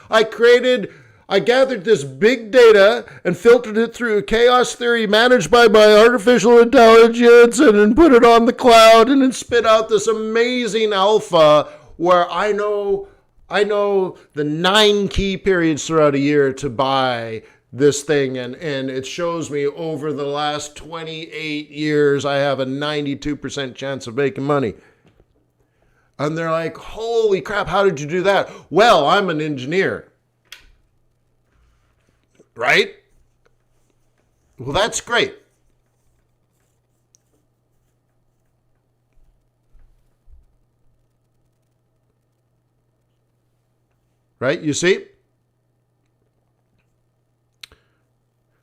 I gathered this big data and filtered it through a chaos theory managed by my artificial intelligence and then put it on the cloud and then spit out this amazing alpha where I know the 9 key periods throughout a year to buy this thing, and it shows me over the last 28 years I have a 92% chance of making money. And they're like, holy crap, how did you do that? Well, I'm an engineer. right? Well, that's great. Right? You see?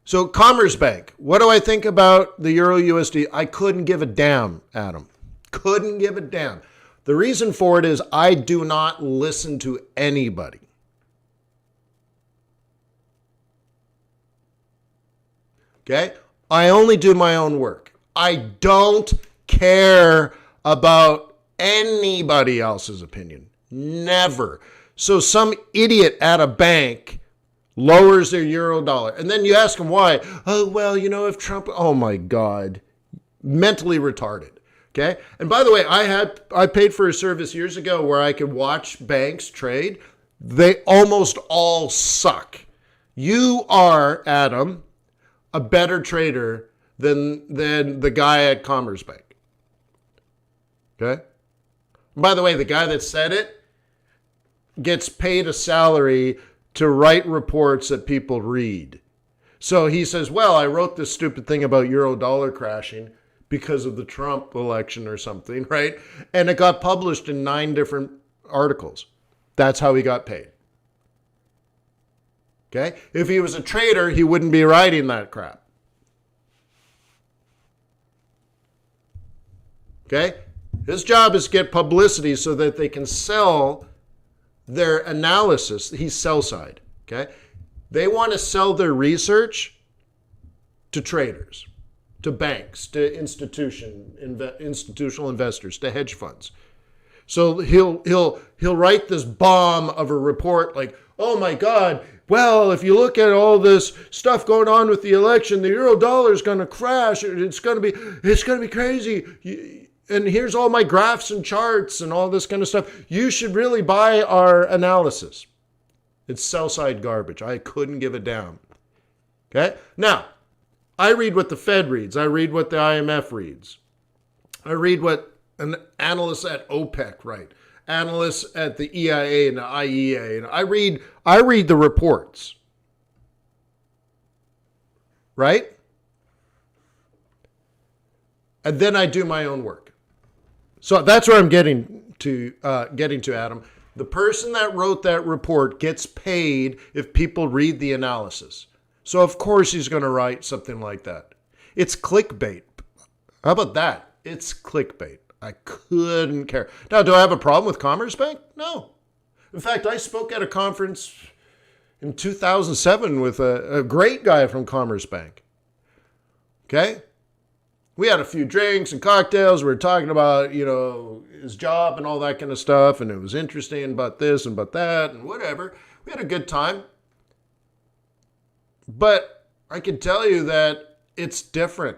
So Commerce Bank, what do I think about the Euro USD? I couldn't give a damn, Adam. Couldn't give a damn. The reason for it is I do not listen to anybody. Okay? I only do my own work. I don't care about anybody else's opinion. Never. So some idiot at a bank lowers their euro dollar. And then you ask them why. Oh, well, if Trump, oh my God, mentally retarded. Okay. And by the way, I paid for a service years ago where I could watch banks trade. They almost all suck. You are, Adam, a better trader than the guy at Commerce Bank. Okay. By the way, the guy that said it gets paid a salary to write reports that people read. So he says, well, I wrote this stupid thing about euro dollar crashing because of the Trump election or something, right? And it got published in 9 different articles. That's how he got paid. Okay? If he was a trader, he wouldn't be writing that crap. Okay? His job is to get publicity so that they can sell their analysis. He's sell side. Okay? They want to sell their research to traders, to banks, to institutional investors, to hedge funds. So he'll write this bomb of a report like, oh my God, well, if you look at all this stuff going on with the election, the euro dollar is going to crash. It's going to be crazy. And here's all my graphs and charts and all this kind of stuff. You should really buy our analysis. It's sell-side garbage. I couldn't give a damn. Okay? Now, I read what the Fed reads. I read what the IMF reads. I read what an analyst at OPEC write. Analysts at the EIA and the IEA. And I read the reports. Right? And then I do my own work. So that's where I'm getting to, Adam. The person that wrote that report gets paid if people read the analysis. So of course he's going to write something like that. It's clickbait. How about that? It's clickbait. I couldn't care. Now, do I have a problem with Commerce Bank? No. In fact, I spoke at a conference in 2007 with a great guy from Commerce Bank. Okay? We had a few drinks and cocktails. We were talking about, his job and all that kind of stuff. And it was interesting about this and about that and whatever. We had a good time. But I can tell you that it's different.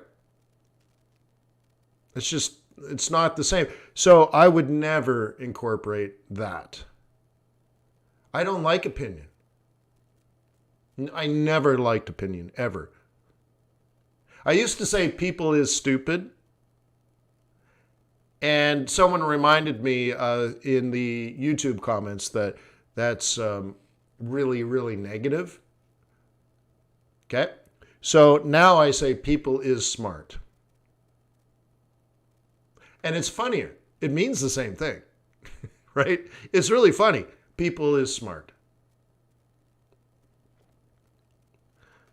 It's not the same. So I would never incorporate that. I don't like opinion. I never liked opinion, ever. I used to say people is stupid. And someone reminded me in the YouTube comments that that's really, really negative. Okay? So now I say people is smart. And it's funnier. It means the same thing. Right? It's really funny. People is smart.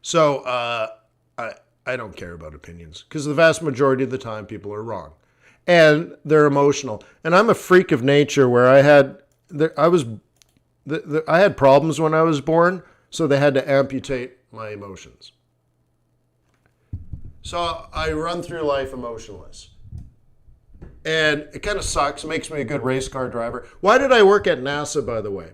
So I don't care about opinions because the vast majority of the time people are wrong and they're emotional. And I'm a freak of nature where I had problems when I was born, so they had to amputate my emotions. So I run through life emotionless. And it kind of sucks, makes me a good race car driver. Why did I work at NASA, by the way?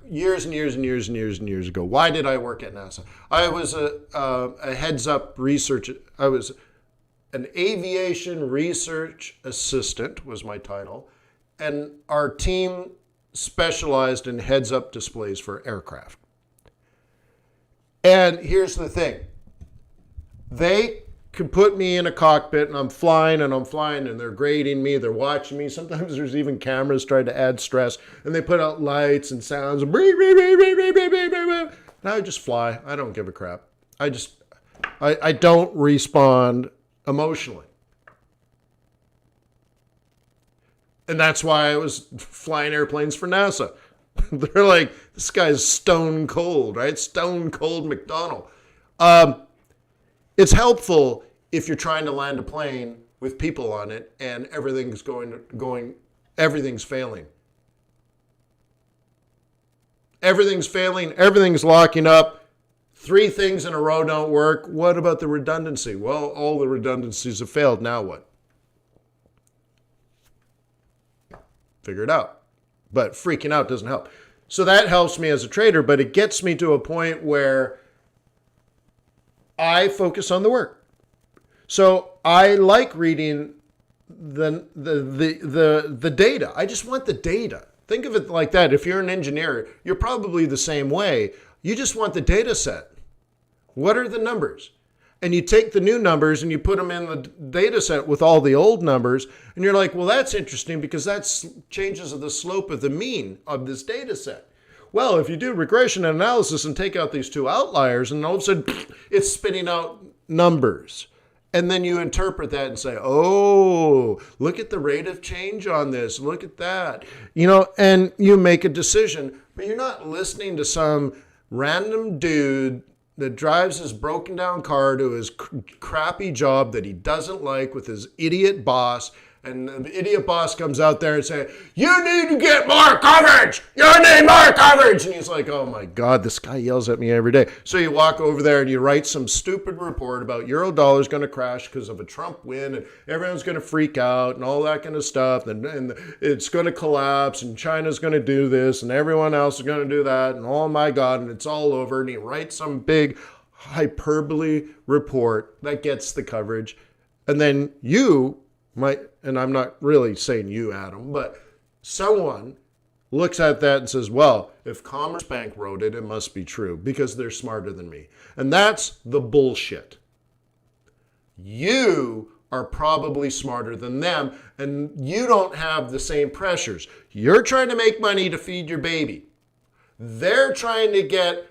Years ago, why did I work at NASA? I was a heads-up research. I was an aviation research assistant was my title, and our team specialized in heads-up displays for aircraft. And here's the thing. They could put me in a cockpit and I'm flying and they're grading me, they're watching me. Sometimes there's even cameras trying to add stress and they put out lights and sounds. And I would just fly. I don't give a crap. I don't respond emotionally. And that's why I was flying airplanes for NASA. They're like, this guy's stone cold, right? Stone cold McDonald. It's helpful if you're trying to land a plane with people on it and everything's everything's failing. Everything's failing, everything's locking up. 3 things in a row don't work. What about the redundancy? Well, all the redundancies have failed. Now what? Figure it out. But freaking out doesn't help. So that helps me as a trader, but it gets me to a point where I focus on the work. So I like reading the data. I just want the data. Think of it like that. If you're an engineer, you're probably the same way. You just want the data set. What are the numbers? And you take the new numbers and you put them in the data set with all the old numbers. And you're like, well, that's interesting because that changes the slope of the mean of this data set. Well, if you do regression analysis and take out these 2 outliers and all of a sudden it's spitting out numbers. And then you interpret that and say, oh, look at the rate of change on this. Look at that. And you make a decision, but you're not listening to some random dude that drives his broken down car to his crappy job that he doesn't like with his idiot boss. And the idiot boss comes out there and says, you need to get more coverage. You need more coverage. And he's like, oh my God, this guy yells at me every day. So you walk over there and you write some stupid report about euro dollar is going to crash because of a Trump win and everyone's going to freak out and all that kind of stuff. And it's going to collapse and China's going to do this and everyone else is going to do that. And oh my God, and it's all over. And he writes some big hyperbole report that gets the coverage. And then you might, and I'm not really saying you, Adam, but someone looks at that and says, well, if Commerce Bank wrote it, it must be true because they're smarter than me. And that's the bullshit. You are probably smarter than them and you don't have the same pressures. You're trying to make money to feed your baby. They're trying to get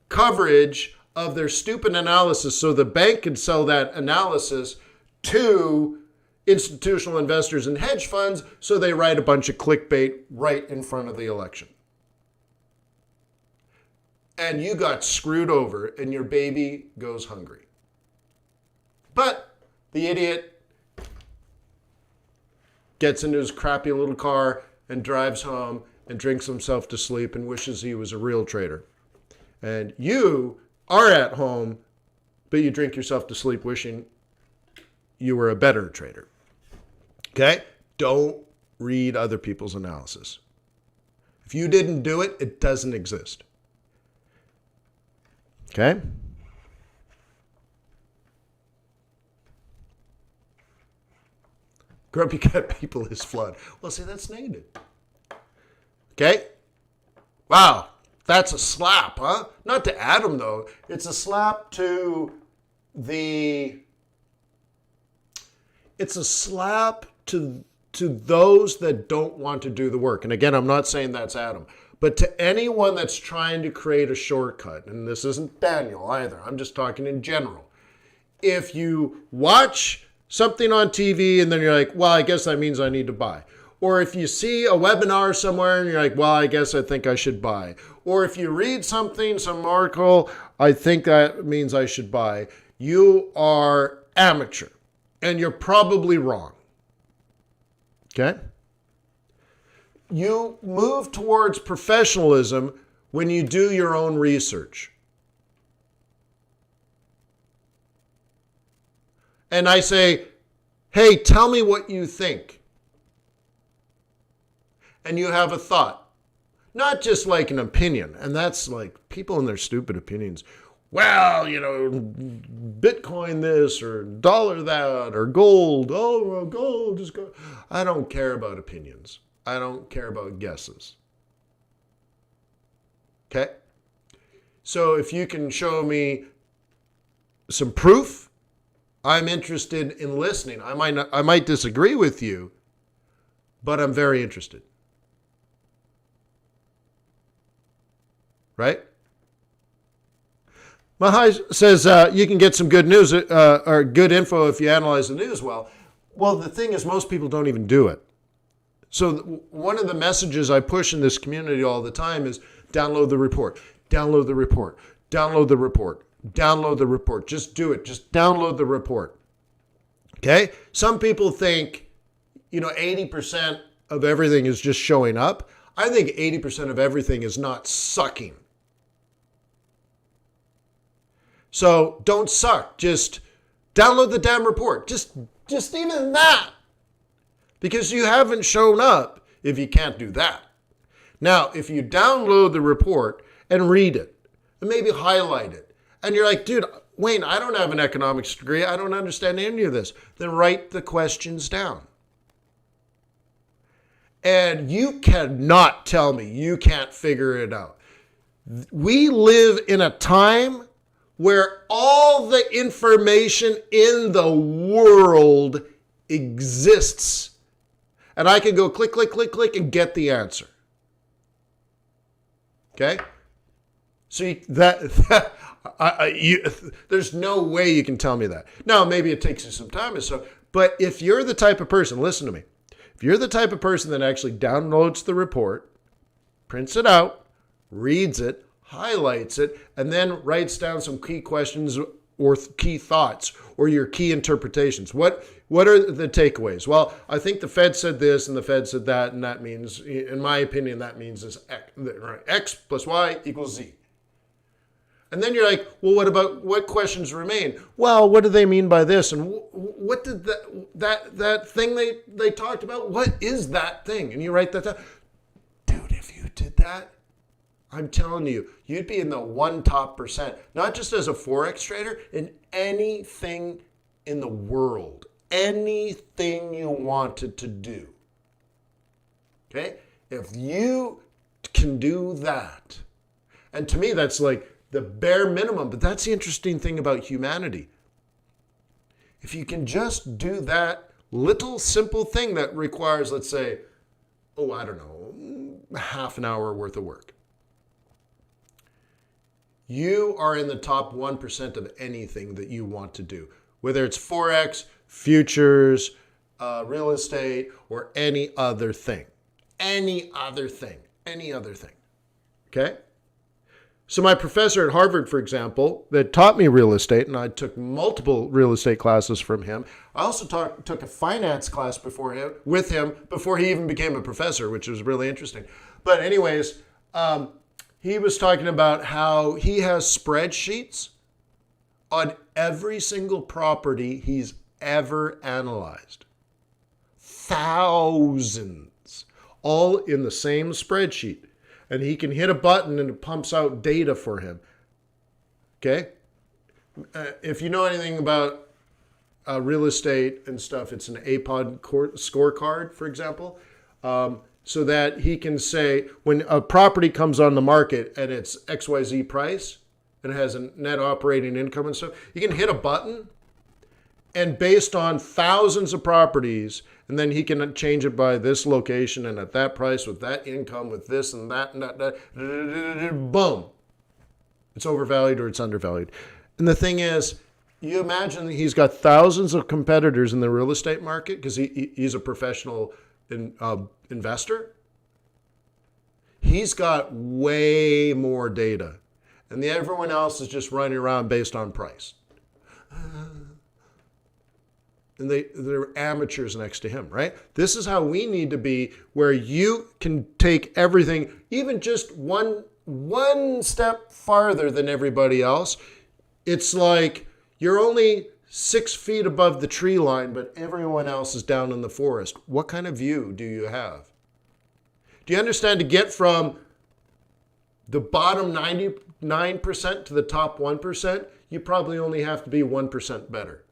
coverage of their stupid analysis so the bank can sell that analysis to institutional investors and hedge funds, so they write a bunch of clickbait right in front of the election. And you got screwed over and your baby goes hungry. But the idiot gets into his crappy little car and drives home and drinks himself to sleep and wishes he was a real trader. And you are at home, but you drink yourself to sleep wishing you were a better trader. Okay? Don't read other people's analysis. If you didn't do it, it doesn't exist. Okay? Grumpy cat people is flood. Well, see, that's negative. Okay? Wow. That's a slap, huh? Not to Adam, though. It's a slap to the... It's a slap to those that don't want to do the work. And again, I'm not saying that's Adam. But to anyone that's trying to create a shortcut, and this isn't Daniel either, I'm just talking in general. If you watch something on TV and then you're like, well, I guess that means I need to buy. Or if you see a webinar somewhere and you're like, well, I guess I think I should buy. Or if you read something, some article, I think that means I should buy. You are amateur and you're probably wrong. Okay? You move towards professionalism when you do your own research. And I say, hey, tell me what you think. And you have a thought, not just like an opinion. And that's like people and their stupid opinions. Well, Bitcoin this or dollar that or gold. Oh, well, gold is gold. I don't care about opinions. I don't care about guesses. Okay? So if you can show me some proof, I'm interested in listening. I might disagree with you, but I'm very interested. Right? Mahai says you can get some good news or good info if you analyze the news well. Well, the thing is, most people don't even do it. So one of the messages I push in this community all the time is download the report, download the report, download the report, download the report. Just do it. Just download the report. Okay? Some people think, 80% of everything is just showing up. I think 80% of everything is not sucking. So don't suck. Just download the damn report. Just even that. Because you haven't shown up if you can't do that. Now, if you download the report and read it, and maybe highlight it, and you're like, dude, Wayne, I don't have an economics degree. I don't understand any of this. Then write the questions down. And you cannot tell me you can't figure it out. We live in a time where all the information in the world exists. And I can go click, click, click, click, and get the answer. Okay? So there's no way you can tell me that. Now, maybe it takes you some time or so, but if you're the type of person, listen to me, if you're the type of person that actually downloads the report, prints it out, reads it, highlights it, and then writes down some key questions or key thoughts or your key interpretations. What are the takeaways? Well, I think the Fed said this and the Fed said that, and that means, in my opinion, that means is X plus Y equals Z. And then you're like, well, what questions remain? Well, what do they mean by this? And what did that thing they talked about? What is that thing? And you write that down. Dude, if you did that, I'm telling you, you'd be in the top 1%, not just as a Forex trader, in anything in the world, anything you wanted to do. Okay? If you can do that, and to me, that's like the bare minimum, but that's the interesting thing about humanity. If you can just do that little simple thing that requires, let's say, I don't know, half an hour worth of work. You are in the top 1% of anything that you want to do, whether it's Forex, futures, real estate, or any other thing. Any other thing. Okay? So my professor at Harvard, for example, that taught me real estate, and I took multiple real estate classes from him. I also took a finance class with him before he even became a professor, which was really interesting. But anyways, he was talking about how he has spreadsheets on every single property he's ever analyzed. Thousands, all in the same spreadsheet. And he can hit a button and it pumps out data for him. Okay? If you know anything about real estate and stuff, it's an APOD scorecard, for example. So that he can say when a property comes on the market and it's XYZ price and it has a net operating income and stuff, you can hit a button and based on thousands of properties, and then he can change it by this location and at that price with that income with this and that, boom. It's overvalued or it's undervalued. And the thing is, you imagine he's got thousands of competitors in the real estate market because he's a professional investor. He's got way more data. And everyone else is just running around based on price. And they're amateurs next to him, right? This is how we need to be, where you can take everything, even just one step farther than everybody else. It's like you're only 6 feet above the tree line, but everyone else is down in the forest. What kind of view do you have? Do you understand, to get from the bottom 99% to the top 1%, you probably only have to be 1% better.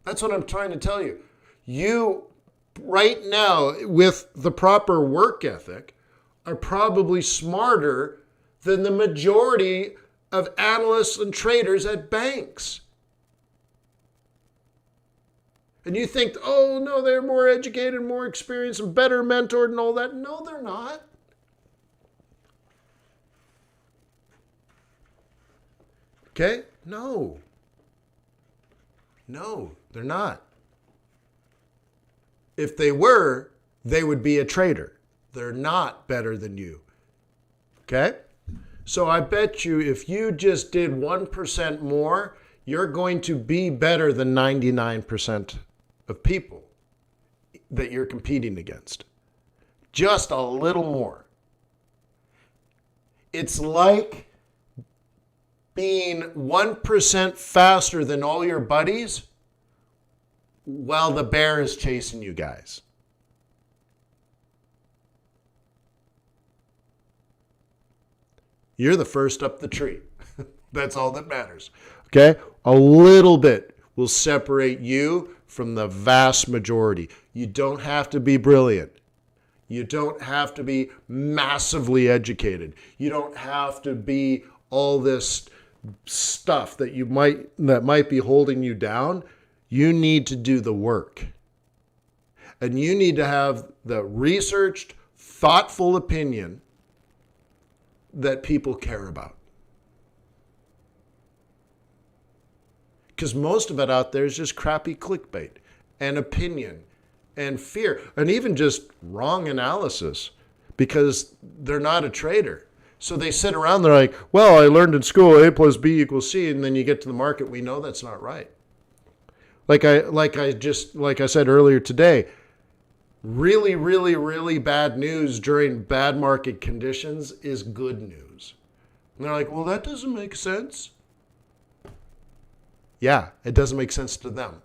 That's what I'm trying to tell you. You, right now, with the proper work ethic, are probably smarter than the majority of analysts and traders at banks. And you think, oh no, they're more educated, more experienced, and better mentored and all that. No, they're not. Okay? No. No, they're not. If they were, they would be a trader. They're not better than you. Okay? So I bet you if you just did 1% more, you're going to be better than 99% of people that you're competing against. Just a little more. It's like being 1% faster than all your buddies while the bear is chasing you guys. You're the first up the tree. That's all that matters. Okay? A little bit will separate you from the vast majority. You don't have to be brilliant. You don't have to be massively educated. You don't have to be all this stuff that might be holding you down. You need to do the work. And you need to have the researched, thoughtful opinion that people care about. Because most of it out there is just crappy clickbait and opinion and fear and even just wrong analysis because they're not a trader. So they sit around, they're like, well, I learned in school A plus B equals C, and then you get to the market, we know that's not right. Like I said earlier today, really, really, really bad news during bad market conditions is good news. And they're like, well, that doesn't make sense. Yeah, it doesn't make sense to them.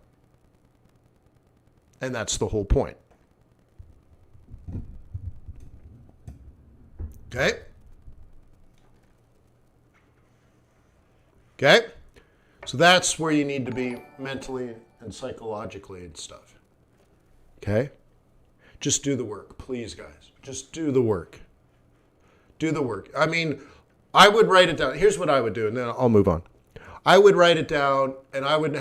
And that's the whole point. Okay? Okay? So that's where you need to be mentally and psychologically and stuff. Okay? Just do the work, please, guys. Just do the work. Do the work. I mean, I would write it down. Here's what I would do, and then I'll move on. I would write it down, and I would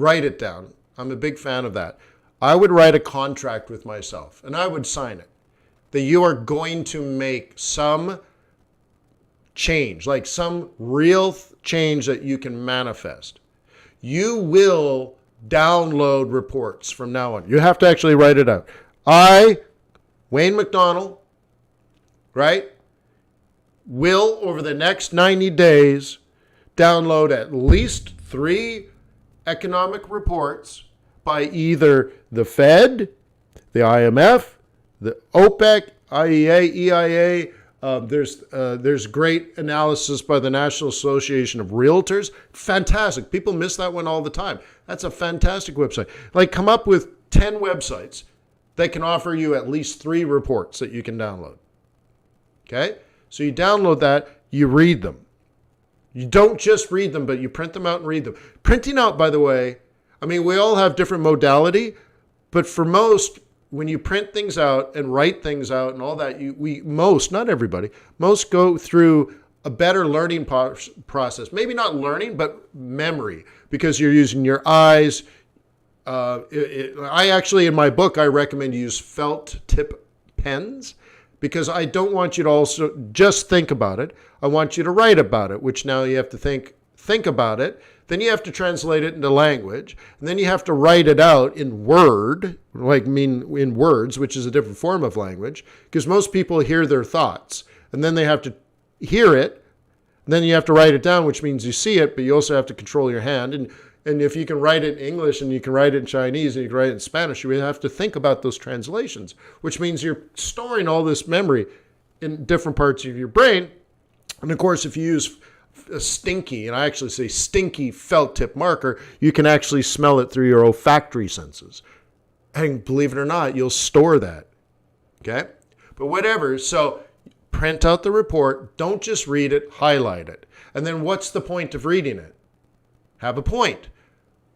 write it down. I'm a big fan of that. I would write a contract with myself, and I would sign it, that you are going to make some change, like some real change that you can manifest. You will download reports from now on. You have to actually write it out. I, Wayne McDonald, right, will over the next 90 days download at least 3 economic reports by either the Fed, the IMF, the OPEC, IEA, EIA. There's great analysis by the National Association of Realtors. Fantastic. People miss that one all the time. That's a fantastic website. Like, come up with 10 websites that can offer you at least 3 reports that you can download. Okay? So you download that, you read them. You don't just read them, but you print them out and read them. Printing out, by the way, I mean, we all have different modality, but for most, when you print things out and write things out and all that, not everybody, most go through a better learning process. Maybe not learning, but memory, because you're using your eyes. I actually, in my book, I recommend you use felt tip pens, because I don't want you to also just think about it. I want you to write about it, which now you have to think about it. Then you have to translate it into language. And then you have to write it out in in words, which is a different form of language, because most people hear their thoughts. And then they have to hear it. And then you have to write it down, which means you see it, but you also have to control your hand. And if you can write it in English and you can write it in Chinese and you can write it in Spanish, you have to think about those translations, which means you're storing all this memory in different parts of your brain. And of course, if you use a stinky, and I actually say stinky felt tip marker, you can actually smell it through your olfactory senses. And believe it or not, you'll store that. Okay? But whatever. So print out the report. Don't just read it, highlight it. And then what's the point of reading it? Have a point.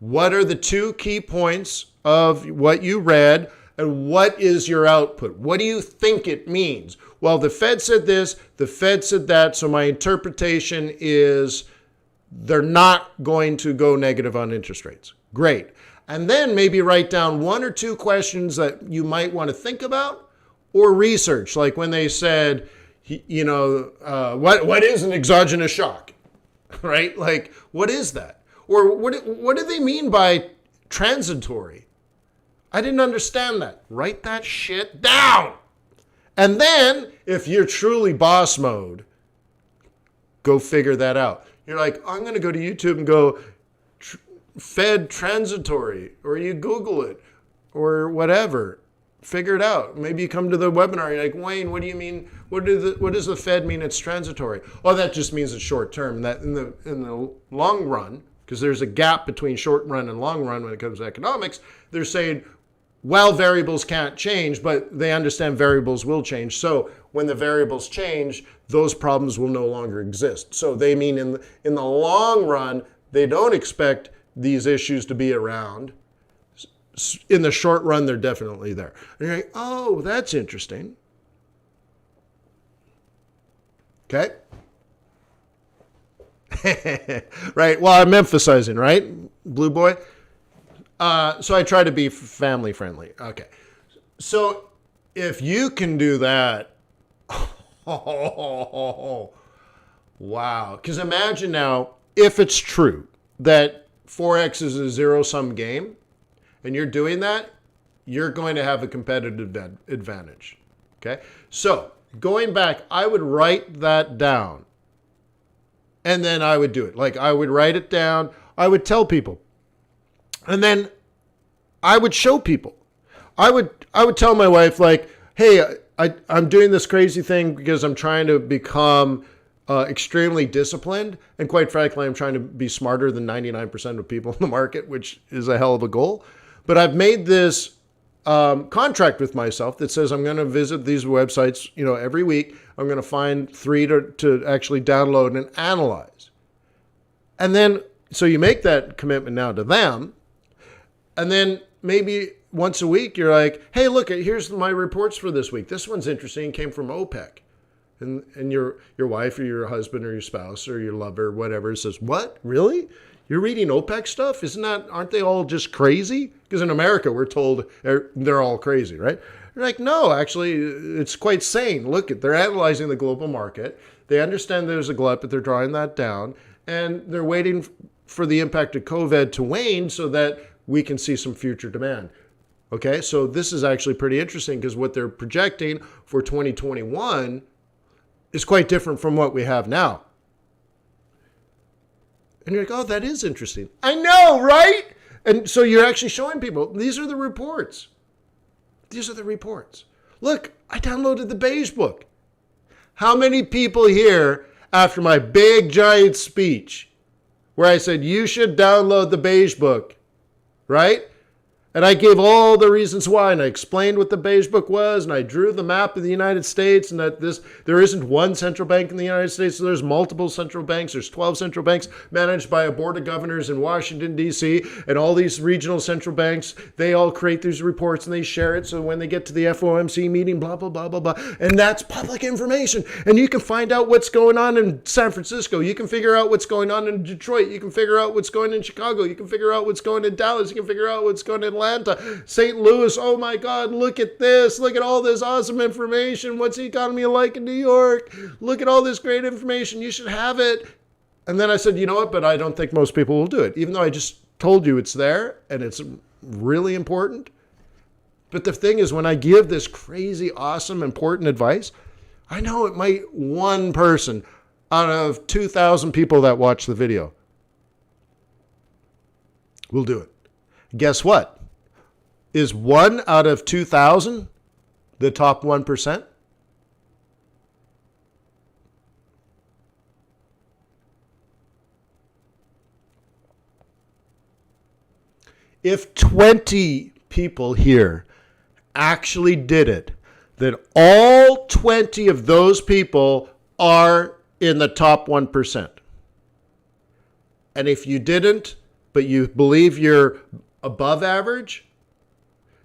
What are the 2 key points of what you read, and what is your output? What do you think it means? Well, the Fed said this, the Fed said that, so my interpretation is they're not going to go negative on interest rates. Great. And then maybe write down 1 or 2 questions that you might want to think about or research, like when they said, what is an exogenous shock? right? Like, what is that? Or what do they mean by transitory? I didn't understand that. Write that shit down. And then, if you're truly boss mode, go figure that out. You're like, I'm going to go to YouTube and go Fed transitory, or you Google it, or whatever. Figure it out. Maybe you come to the webinar. You're like, Wayne, what do you mean? What does the Fed mean? It's transitory. Oh, that just means it's short term. That in the long run, because there's a gap between short run and long run when it comes to economics, they're saying, well, variables can't change, but they understand variables will change. So when the variables change, those problems will no longer exist. So they mean in the long run, they don't expect these issues to be around. In the short run, they're definitely there. And you're like, oh, that's interesting. Okay. Right. Well, I'm emphasizing, right, Blue Boy? So I try to be family friendly. Okay. So if you can do that, oh, wow. Because imagine now, if it's true that Forex is a zero-sum game, and you're doing that, you're going to have a competitive advantage. Okay? So going back, I would write that down. And then I would do it. Like, I would write it down. I would tell people. And then I would show people. I would tell my wife, like, hey, I'm doing this crazy thing because I'm trying to become extremely disciplined. And quite frankly, I'm trying to be smarter than 99% of people in the market, which is a hell of a goal. But I've made this contract with myself that says I'm going to visit these websites, every week. I'm going to find 3 to actually download and analyze. And then, so you make that commitment now to them. And then maybe once a week, you're like, hey, look, here's my reports for this week. This one's interesting. It came from OPEC. And your wife or your husband or your spouse or your lover or whatever says, what? Really? You're reading OPEC stuff? Aren't they all just crazy? Because in America, we're told they're all crazy, right? You're like, no, actually, it's quite sane. Look, they're analyzing the global market. They understand there's a glut, but they're drawing that down. And they're waiting for the impact of COVID to wane so that we can see some future demand. Okay, so this is actually pretty interesting because what they're projecting for 2021 is quite different from what we have now. And you're like, oh, that is interesting. I know, right? And so you're actually showing people, these are the reports. These are the reports. Look, I downloaded the beige book. How many people here, after my big giant speech, where I said, you should download the beige book, right? And I gave all the reasons why, and I explained what the beige book was, and I drew the map of the United States, and that there isn't one central bank in the United States, so there's multiple central banks. There's 12 central banks managed by a board of governors in Washington, D.C., and all these regional central banks, they all create these reports, and they share it, so when they get to the FOMC meeting, blah, blah, blah, blah, blah, and that's public information, and you can find out what's going on in San Francisco. You can figure out what's going on in Detroit. You can figure out what's going on in Chicago. You can figure out what's going on in Dallas. You can figure out what's going on in Atlanta, St. Louis. Oh my God, look at this. Look at all this awesome information. What's the economy like in New York? Look at all this great information. You should have it. And then I said, you know what? But I don't think most people will do it, even though I just told you it's there and it's really important. But the thing is, when I give this crazy, awesome, important advice, I know it might one person out of 2,000 people that watch the video will do it. Guess what? Is 1 out of 2,000 the top 1%? If 20 people here actually did it, then all 20 of those people are in the top 1%. And if you didn't, but you believe you're above average,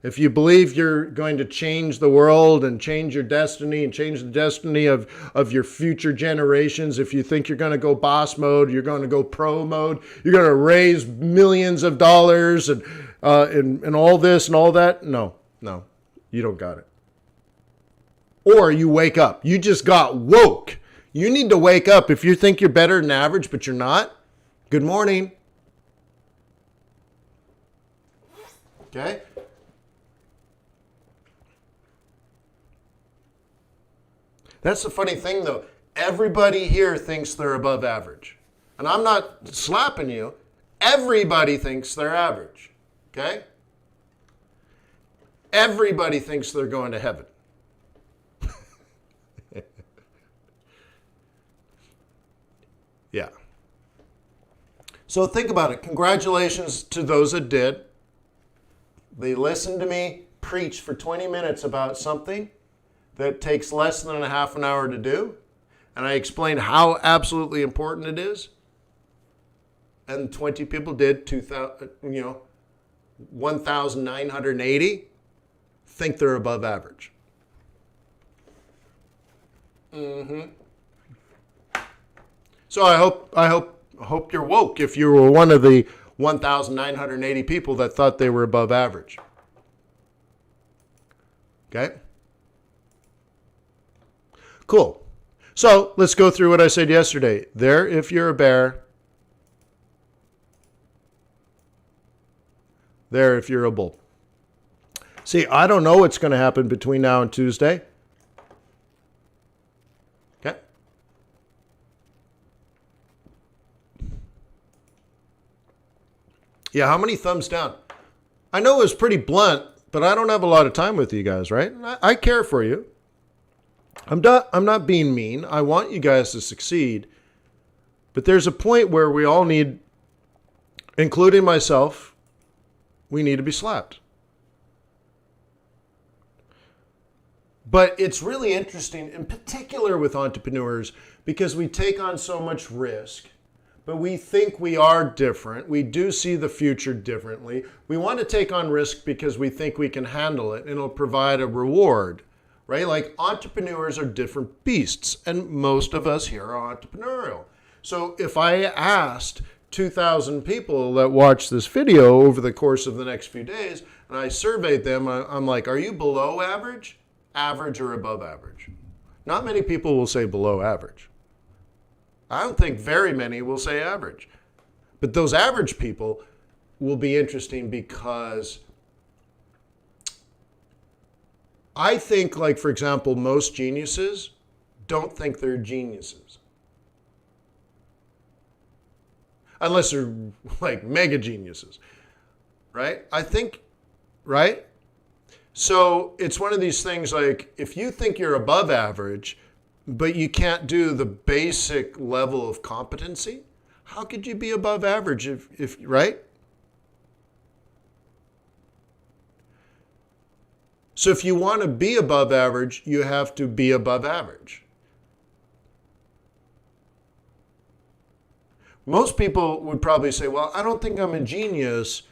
if you believe you're going to change the world and change your destiny and change the destiny of your future generations, if you think you're going to go boss mode, you're going to go pro mode, you're going to raise millions of dollars and all this and all that, no, you don't got it. Or you wake up. You just got woke. You need to wake up. If you think you're better than average, but you're not, good morning. Okay? That's the funny thing, though. Everybody here thinks they're above average. And I'm not slapping you. Everybody thinks they're average. Okay? Everybody thinks they're going to heaven. Yeah. So think about it. Congratulations to those that did. They listened to me preach for 20 minutes about something that takes less than a half an hour to do. And I explained how absolutely important it is. And 20 people did 1,980 think they're above average. So I hope you're woke if you were one of the 1,980 people that thought they were above average. Okay? Cool. So let's go through what I said yesterday. There if you're a bear. There if you're a bull. See, I don't know what's going to happen between now and Tuesday. Okay? Yeah, how many thumbs down? I know it was pretty blunt, but I don't have a lot of time with you guys, right? I care for you. I'm not being mean. I want you guys to succeed. But there's a point where we all need, including myself, we need to be slapped. But it's really interesting, in particular with entrepreneurs, because we take on so much risk, but we think we are different. We do see the future differently. We want to take on risk because we think we can handle it and it'll provide a reward, right? Like entrepreneurs are different beasts, and most of us here are entrepreneurial. So if I asked 2,000 people that watch this video over the course of the next few days, and I surveyed them, I'm like, are you below average? Average or above average? Not many people will say below average. I don't think very many will say average. But those average people will be interesting because I think, like, for example, most geniuses don't think they're geniuses. Unless they're like mega geniuses, right? I think, right? So it's one of these things like, if you think you're above average, but you can't do the basic level of competency, how could you be above average if right? So if you want to be above average, you have to be above average. Most people would probably say, well, I don't think I'm a genius,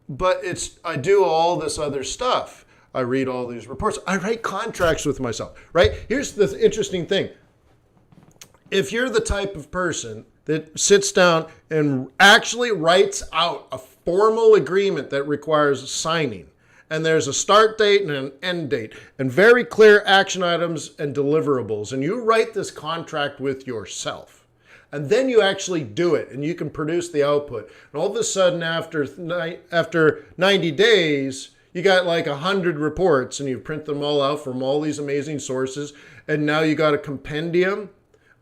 but I do all this other stuff. I read all these reports. I write contracts with myself, right? Here's the interesting thing. If you're the type of person that sits down and actually writes out a formal agreement that requires signing, and there's a start date and an end date, and very clear action items and deliverables, and you write this contract with yourself, and then you actually do it, and you can produce the output. And all of a sudden, after 90 days, you got like 100 reports, and you print them all out from all these amazing sources, and now you got a compendium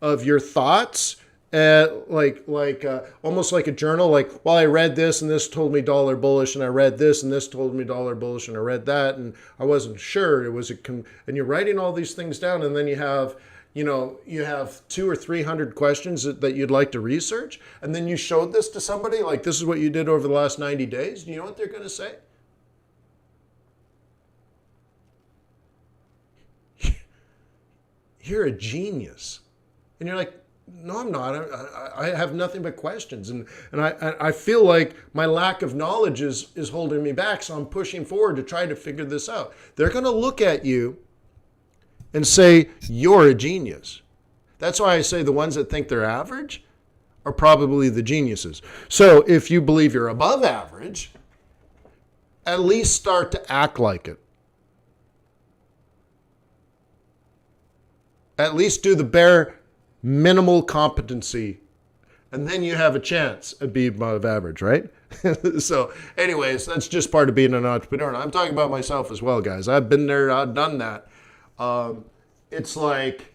of your thoughts, almost like a journal. Like, well, I read this, and this told me dollar bullish, and I read this, and this told me dollar bullish, and I read that, and I wasn't sure. It was and you're writing all these things down, and then you have 200 or 300 questions that you'd like to research, and then you showed this to somebody, like, this is what you did over the last 90 days. Do you know what they're going to say? You're a genius. And you're like, no, I'm not. I have nothing but questions. And I feel like my lack of knowledge is holding me back, so I'm pushing forward to try to figure this out. They're going to look at you and say, you're a genius. That's why I say the ones that think they're average are probably the geniuses. So if you believe you're above average, at least start to act like it. At least do the bare minimal competency, and then you have a chance at being above average, right? So anyways, that's just part of being an entrepreneur. And I'm talking about myself as well, guys. I've been there, I've done that. It's like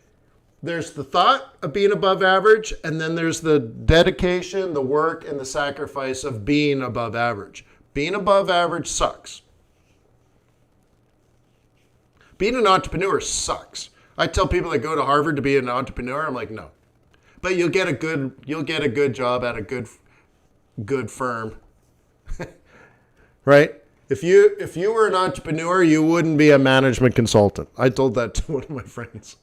there's the thought of being above average, and then there's the dedication, the work, and the sacrifice of being above average. Being above average sucks. Being an entrepreneur sucks. I tell people that go to Harvard to be an entrepreneur, I'm like, no. But you'll get a good job at a good firm. Right? If you were an entrepreneur, you wouldn't be a management consultant. I told that to one of my friends.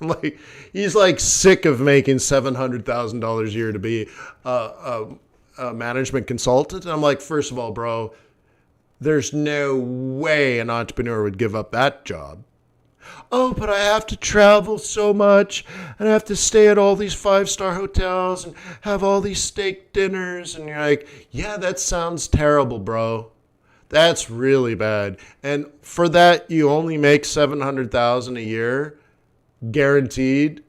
I'm like, he's like sick of making $700,000 a year to be a management consultant. And I'm like, first of all, bro, there's no way an entrepreneur would give up that job. Oh, but I have to travel so much, and I have to stay at all these 5-star hotels and have all these steak dinners. And you're like, yeah, that sounds terrible, bro. That's really bad. And for that, you only make $700,000 a year, guaranteed.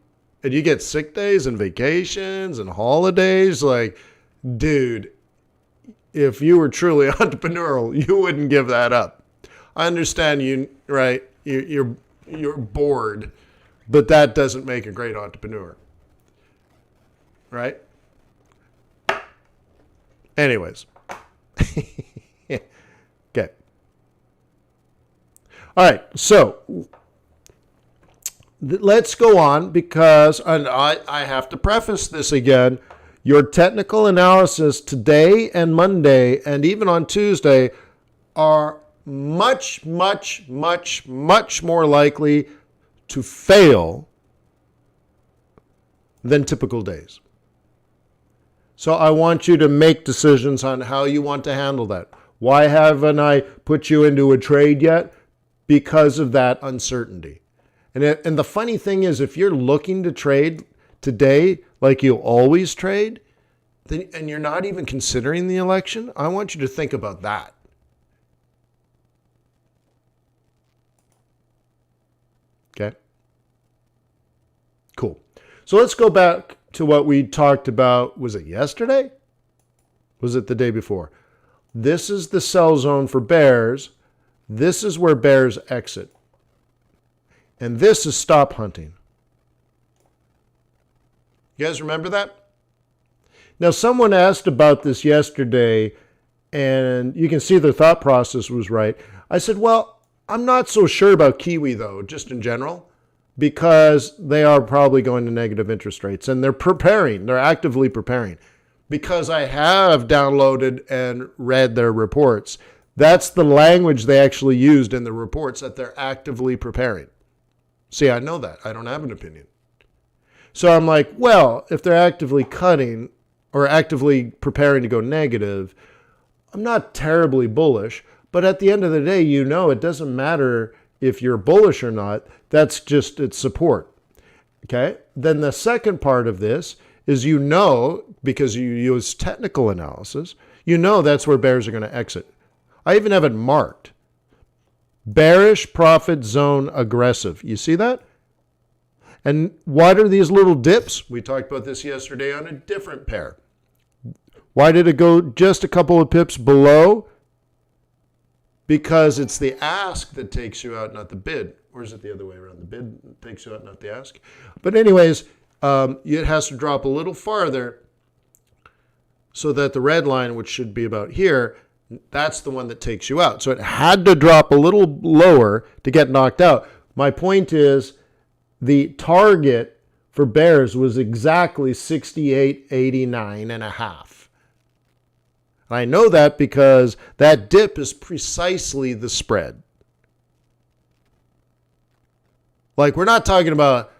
And you get sick days and vacations and holidays. Like, dude, if you were truly entrepreneurial, you wouldn't give that up. I understand you, right? You're bored, but that doesn't make a great entrepreneur, right? Anyways. Okay. All right, so let's go on because, and I have to preface this again, your technical analysis today and Monday and even on Tuesday are much, much, much, much more likely to fail than typical days. So I want you to make decisions on how you want to handle that. Why haven't I put you into a trade yet? Because of that uncertainty. And the funny thing is, if you're looking to trade today like you always trade, then, and you're not even considering the election, I want you to think about that. Okay? Cool. So let's go back to what we talked about. Was it yesterday? Was it the day before? This is the sell zone for bears. This is where bears exit. And this is stop hunting. You guys remember that? Now, someone asked about this yesterday, and you can see their thought process was right. I said, well, I'm not so sure about Kiwi, though, just in general, because they are probably going to negative interest rates, and they're preparing. They're actively preparing. Because I have downloaded and read their reports. That's the language they actually used in the reports, that they're actively preparing. See, I know that. I don't have an opinion. So I'm like, well, if they're actively cutting or actively preparing to go negative, I'm not terribly bullish. But at the end of the day, you know, it doesn't matter if you're bullish or not. That's just its support. Okay? Then the second part of this is, you know, because you use technical analysis, you know that's where bears are going to exit. I even have it marked. Bearish profit zone aggressive. You see that? And what are these little dips? We talked about this yesterday on a different pair. Why did it go just a couple of pips below? Because it's the ask that takes you out, not the bid. Or is it the other way around? The bid takes you out, not the ask. But anyways, it has to drop a little farther so that the red line, which should be about here, that's the one that takes you out. So it had to drop a little lower to get knocked out. My point is, the target for bears was exactly 68.89 and a half. And I know that because that dip is precisely the spread. Like, we're not talking about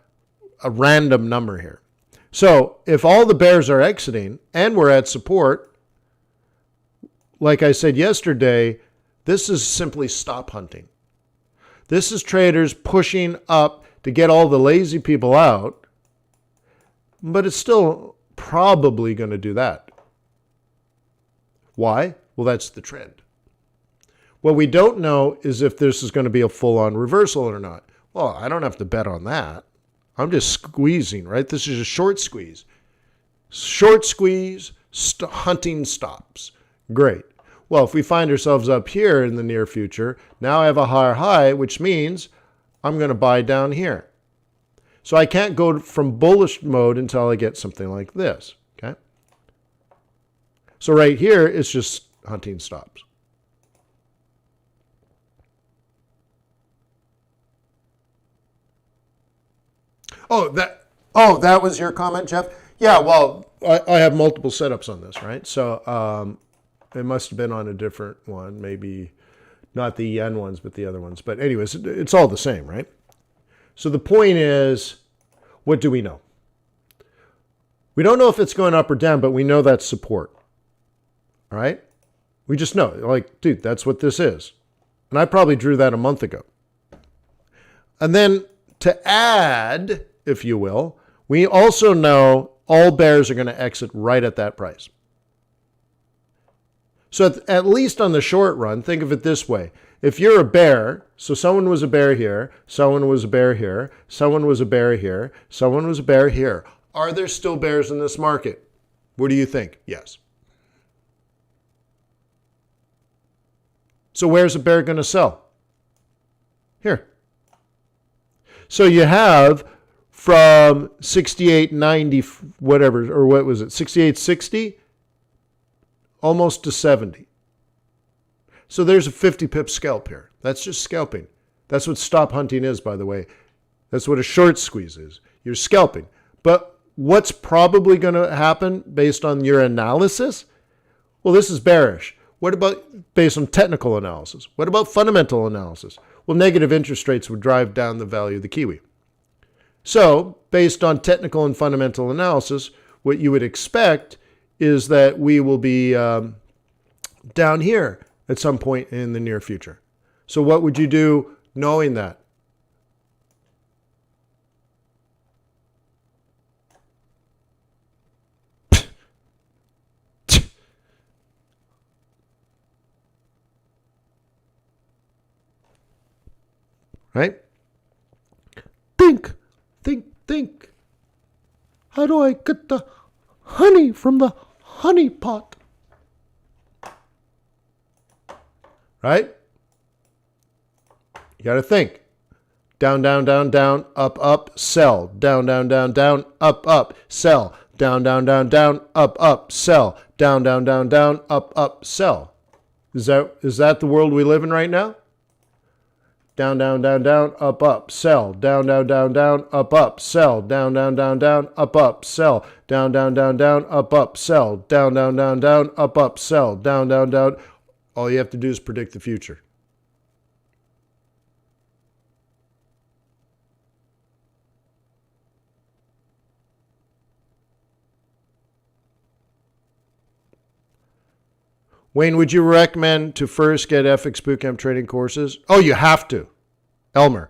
a random number here. So if all the bears are exiting and we're at support, like I said yesterday, this is simply stop hunting. This is traders pushing up to get all the lazy people out, but it's still probably going to do that. Why? Well, that's the trend. What we don't know is if this is going to be a full-on reversal or not. Well, I don't have to bet on that. I'm just squeezing, right? This is a short squeeze. Short squeeze, hunting stops. Great. Well, if we find ourselves up here in the near future, now I have a higher high, which means I'm going to buy down here. So I can't go from bullish mode until I get something like this, okay? So right here, it's just hunting stops. Oh, that was your comment, Jeff? Yeah, well, I have multiple setups on this, right? So it must have been on a different one, maybe not the yen ones, but the other ones. But anyways, it's all the same, right? So the point is, what do we know? We don't know if it's going up or down, but we know that's support, all right? We just know, like, dude, that's what this is. And I probably drew that a month ago. And then to add, if you will, we also know all bears are going to exit right at that price. So at least on the short run, think of it this way. If you're a bear, so someone was a bear here, someone was a bear here, someone was a bear here, someone was a bear here. Are there still bears in this market? What do you think? Yes. So where's a bear going to sell? Here. So you have from 68.90, whatever, or what was it, 68.60, almost to 70. So there's a 50 pip scalp here. That's just scalping. That's what stop hunting is, by the way. That's what a short squeeze is. You're scalping. But what's probably going to happen based on your analysis? Well, this is bearish. What about based on technical analysis? What about fundamental analysis? Well, negative interest rates would drive down the value of the Kiwi. So based on technical and fundamental analysis, what you would expect is that we will be down here at some point in the near future. So what would you do knowing that? Right? Think. How do I get the honey from the honey pot? Right? You got to think. Down, up, sell. Down, up, sell. Down, up, sell. Down, up, sell. Is that the world we live in right now? Down, up, sell. Down, up, sell. Down, up, sell. Down, up, sell. Down, up, sell. Down. All you have to do is predict the future. Wayne, would you recommend to first get FX Bootcamp trading courses? Oh, you have to. Elmer,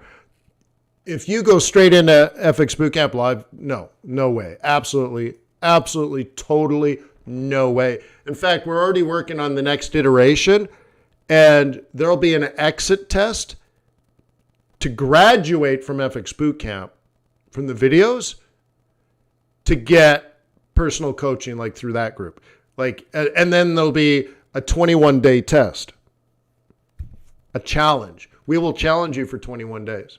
if you go straight into FX Bootcamp Live, no way. Absolutely, totally no way. In fact, we're already working on the next iteration, and there'll be an exit test to graduate from FX Bootcamp from the videos to get personal coaching like through that group. And then there'll be a 21-day test, a challenge. We will challenge you for 21 days.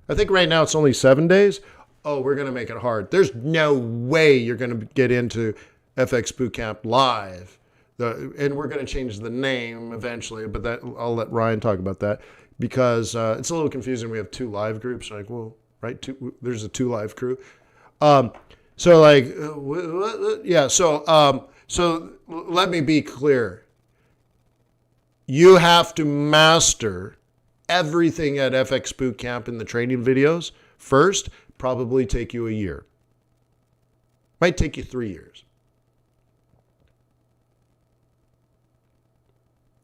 I think right now it's only 7 days. Oh, we're going to make it hard. There's no way you're going to get into FX Bootcamp Live. And we're going to change the name eventually, but I'll let Ryan talk about that because it's a little confusing. We have two live groups. Like, well, right? There's a 2 live crew. So let me be clear. You have to master everything at FX Bootcamp in the training videos first. Probably take you a year. Might take you 3 years.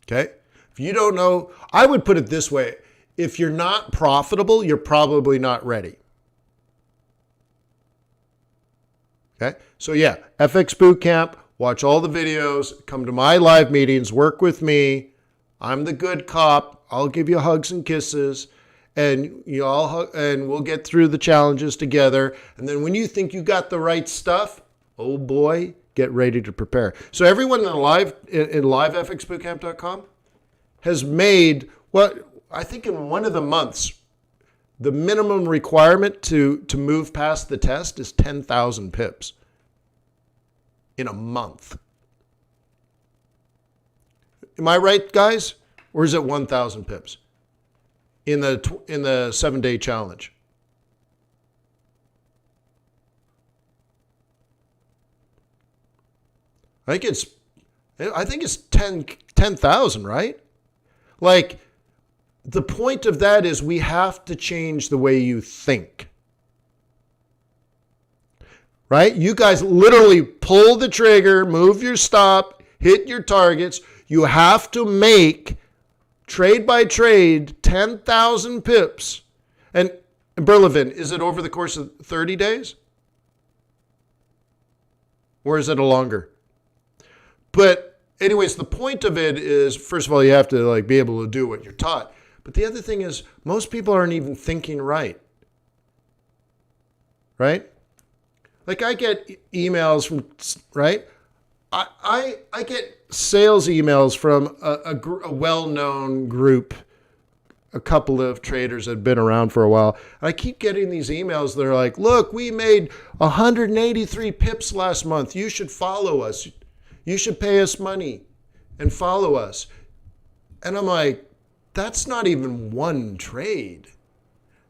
Okay? If you don't know, I would put it this way. If you're not profitable, you're probably not ready. Okay? So yeah, FX Bootcamp, watch all the videos, come to my live meetings, work with me. I'm the good cop. I'll give you hugs and kisses. and and we'll get through the challenges together. And then when you think you got the right stuff, oh boy, get ready to prepare. So everyone in livefxbootcamp.com has made what I think in one of the months, the minimum requirement to move past the test is 10,000 pips in a month. Am I right, guys? Or is it 1,000 pips in the 7-day challenge? I think it's 10,000, right? Like, the point of that is we have to change the way you think. Right? You guys literally pull the trigger, move your stop, hit your targets. You have to make trade by trade 10,000 pips. And Berlevin, is it over the course of 30 days? Or is it a longer? But anyways, the point of it is, first of all, you have to be able to do what you're taught. But the other thing is, most people aren't even thinking right. Right? Like I get emails from, right? I get sales emails from a well-known group, a couple of traders that have been around for a while. And I keep getting these emails that are like, look, we made 183 pips last month. You should follow us. You should pay us money and follow us. And I'm like, that's not even one trade.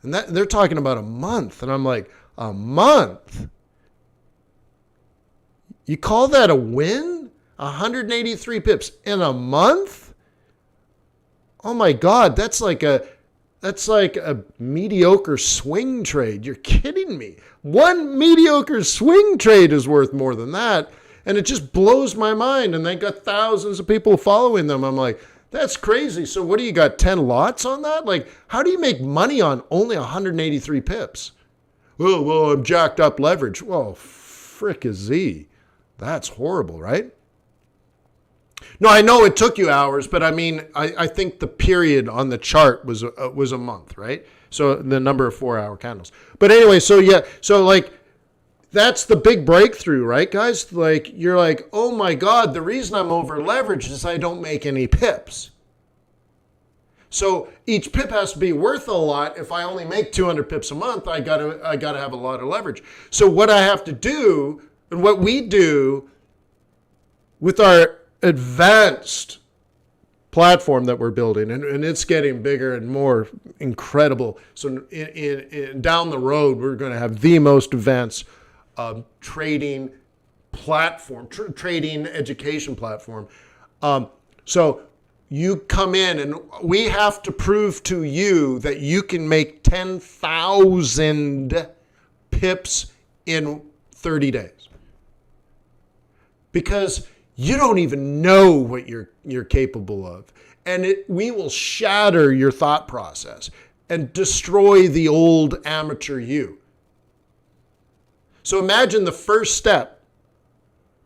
And they're talking about a month. And I'm like, a month? You call that a win? 183 pips in a month? Oh my God, that's like a mediocre swing trade. You're kidding me. One mediocre swing trade is worth more than that. And it just blows my mind. And they got thousands of people following them. I'm like, that's crazy. So what do you got, 10 lots on that? Like, how do you make money on only 183 pips? Well, I'm jacked up leverage. Well, frick is Z. That's horrible, right? No, I know it took you hours, but I mean, I think the period on the chart was a month, right? So the number of 4-hour candles. But anyway, so that's the big breakthrough, right, guys? Like, you're like, oh my God, the reason I'm over leveraged is I don't make any pips. So each pip has to be worth a lot. If I only make 200 pips a month, I gotta have a lot of leverage. So what I have to do, and what we do with our advanced platform that we're building, and it's getting bigger and more incredible. So in down the road, we're going to have the most advanced trading platform, trading education platform. So you come in and we have to prove to you that you can make 10,000 pips in 30 days. Because you don't even know what you're capable of. And we will shatter your thought process and destroy the old amateur you. So imagine the first step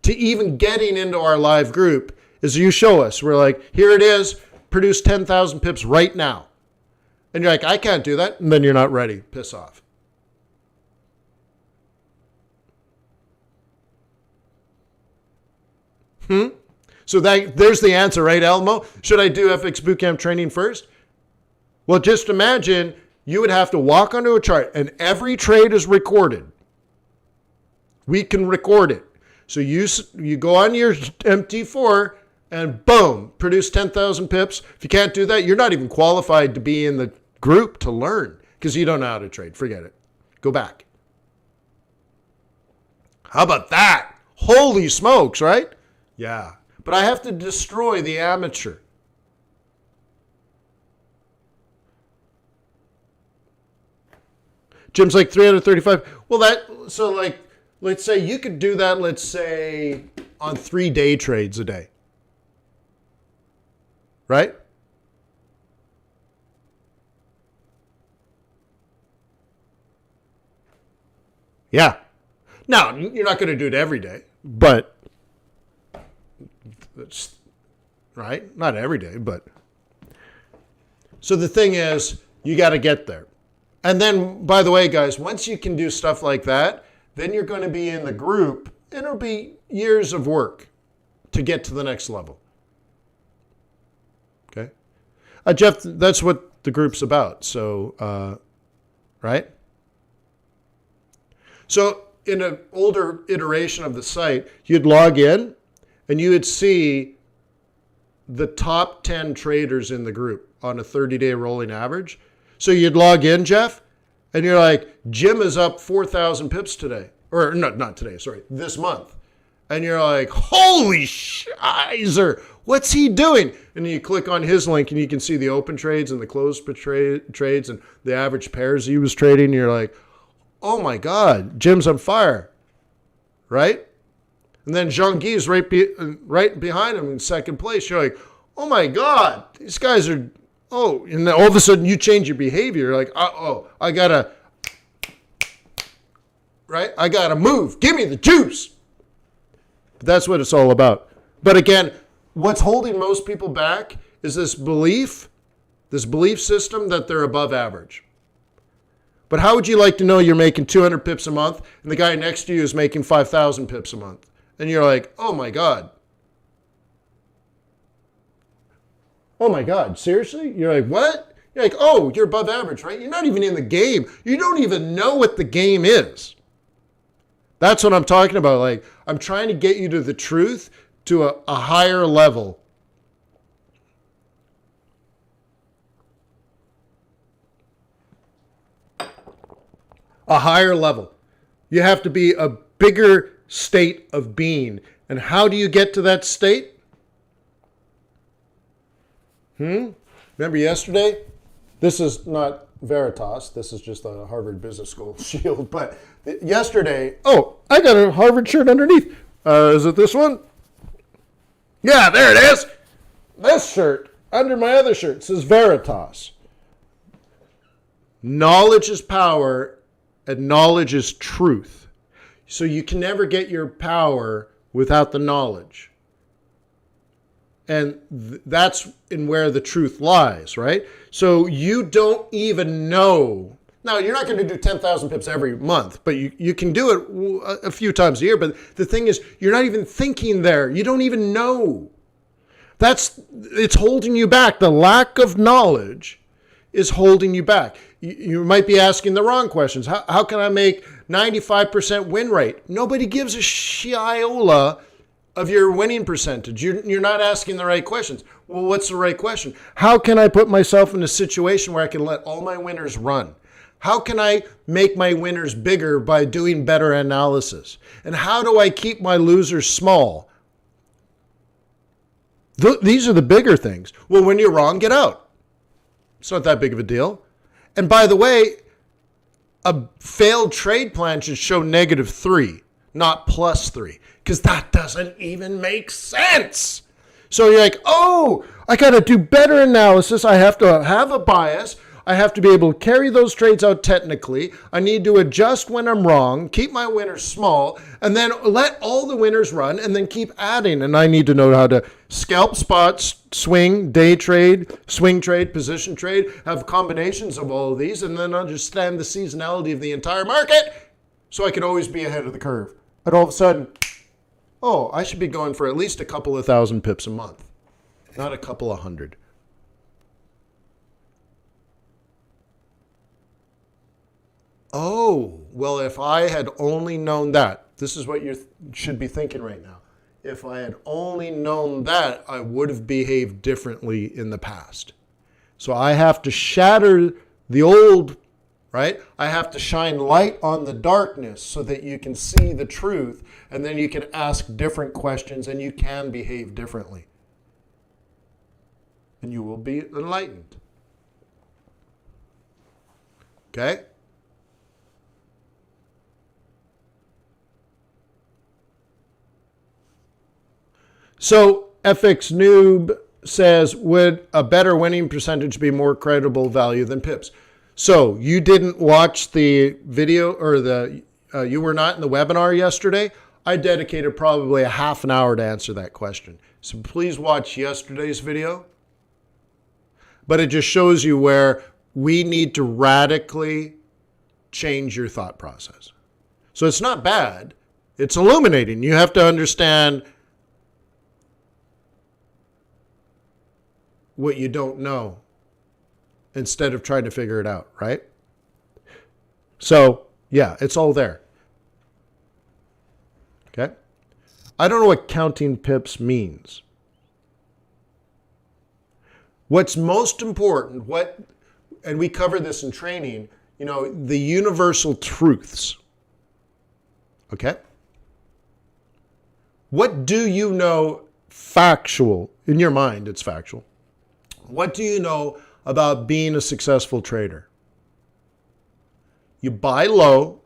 to even getting into our live group is you show us. We're like, here it is, produce 10,000 pips right now. And you're like, I can't do that. And then you're not ready. Piss off. So there's the answer, right, Elmo? Should I do FX Bootcamp training first? Well, just imagine you would have to walk onto a chart and every trade is recorded. We can record it. So you go on your MT4 and boom, produce 10,000 pips. If you can't do that, you're not even qualified to be in the group to learn because you don't know how to trade. Forget it. Go back. How about that? Holy smokes, right? Yeah. But I have to destroy the amateur. Jim's like 335. Well, let's say you could do that, let's say, on 3 day trades a day. Right? Yeah. Now, you're not going to do it every day, but that's right. Not every day, but. So the thing is, You got to get there. And then, by the way, guys, once you can do stuff like that, then you're going to be in the group. It'll be years of work to get to the next level. Okay? Jeff, that's what the group's about. So, right? So, in an older iteration of the site, you'd log in and you would see the top 10 traders in the group on a 30-day rolling average. So you'd log in, Jeff, and you're like, Jim is up 4,000 pips today. Or not today, sorry, this month. And you're like, holy shizer, what's he doing? And you click on his link and you can see the open trades and the closed trades and the average pairs he was trading. And you're like, oh my God, Jim's on fire, right? And then Jean-Guy is right behind him in second place. You're like, oh my God, these guys are, oh. And then all of a sudden you change your behavior. You're like, I gotta, right? I gotta move. Give me the juice. But that's what it's all about. But again, what's holding most people back is this belief system that they're above average. But how would you like to know you're making 200 pips a month and the guy next to you is making 5,000 pips a month? And you're like, oh my God. Oh my God, seriously? You're like, what? You're like, oh, you're above average, right? You're not even in the game. You don't even know what the game is. That's what I'm talking about. Like, I'm trying to get you to the truth, to a higher level. A higher level. You have to be a bigger state of being. And how do you get to that state? Remember yesterday? This is not Veritas. This is just a Harvard Business School shield. But yesterday, oh, I got a Harvard shirt underneath. Is it this one? Yeah, there it is. This shirt, under my other shirt, says Veritas. Knowledge is power, and knowledge is truth. So you can never get your power without the knowledge. And that's in where the truth lies, right? So you don't even know. Now, you're not going to do 10,000 pips every month, but you can do it a few times a year. But the thing is, you're not even thinking there. You don't even know. It's holding you back. The lack of knowledge is holding you back. You might be asking the wrong questions. How can I make 95% win rate? Nobody gives a shiola of your winning percentage. You're not asking the right questions. Well, what's the right question? How can I put myself in a situation where I can let all my winners run? How can I make my winners bigger by doing better analysis? And how do I keep my losers small? These are the bigger things. Well, when you're wrong, get out. It's not that big of a deal. And by the way, a failed trade plan should show -3, not +3, because that doesn't even make sense. So you're like, oh, I got to do better analysis. I have to have a bias. I have to be able to carry those trades out technically. I need to adjust when I'm wrong, keep my winners small, and then let all the winners run and then keep adding. And I need to know how to scalp spots, swing, day trade, swing trade, position trade, have combinations of all of these, and then understand the seasonality of the entire market so I can always be ahead of the curve. And all of a sudden, oh, I should be going for at least a couple of thousand pips a month, not a couple of hundred. Oh, well, if I had only known that, this is what you should be thinking right now. If I had only known that, I would have behaved differently in the past. So I have to shatter the old, right? I have to shine light on the darkness so that you can see the truth, and then you can ask different questions and you can behave differently. And you will be enlightened. Okay? So FX Noob says, would a better winning percentage be more credible value than pips? So you didn't watch the video or you were not in the webinar yesterday? I dedicated probably a half an hour to answer that question. So please watch yesterday's video. But it just shows you where we need to radically change your thought process. So it's not bad. It's illuminating. You have to understand what you don't know instead of trying to figure it out, right? So, yeah, it's all there. Okay? I don't know what counting pips means. What's most important, and we cover this in training, the universal truths. Okay? What do you know factual? In your mind, it's factual. What do you know about being a successful trader? You buy low,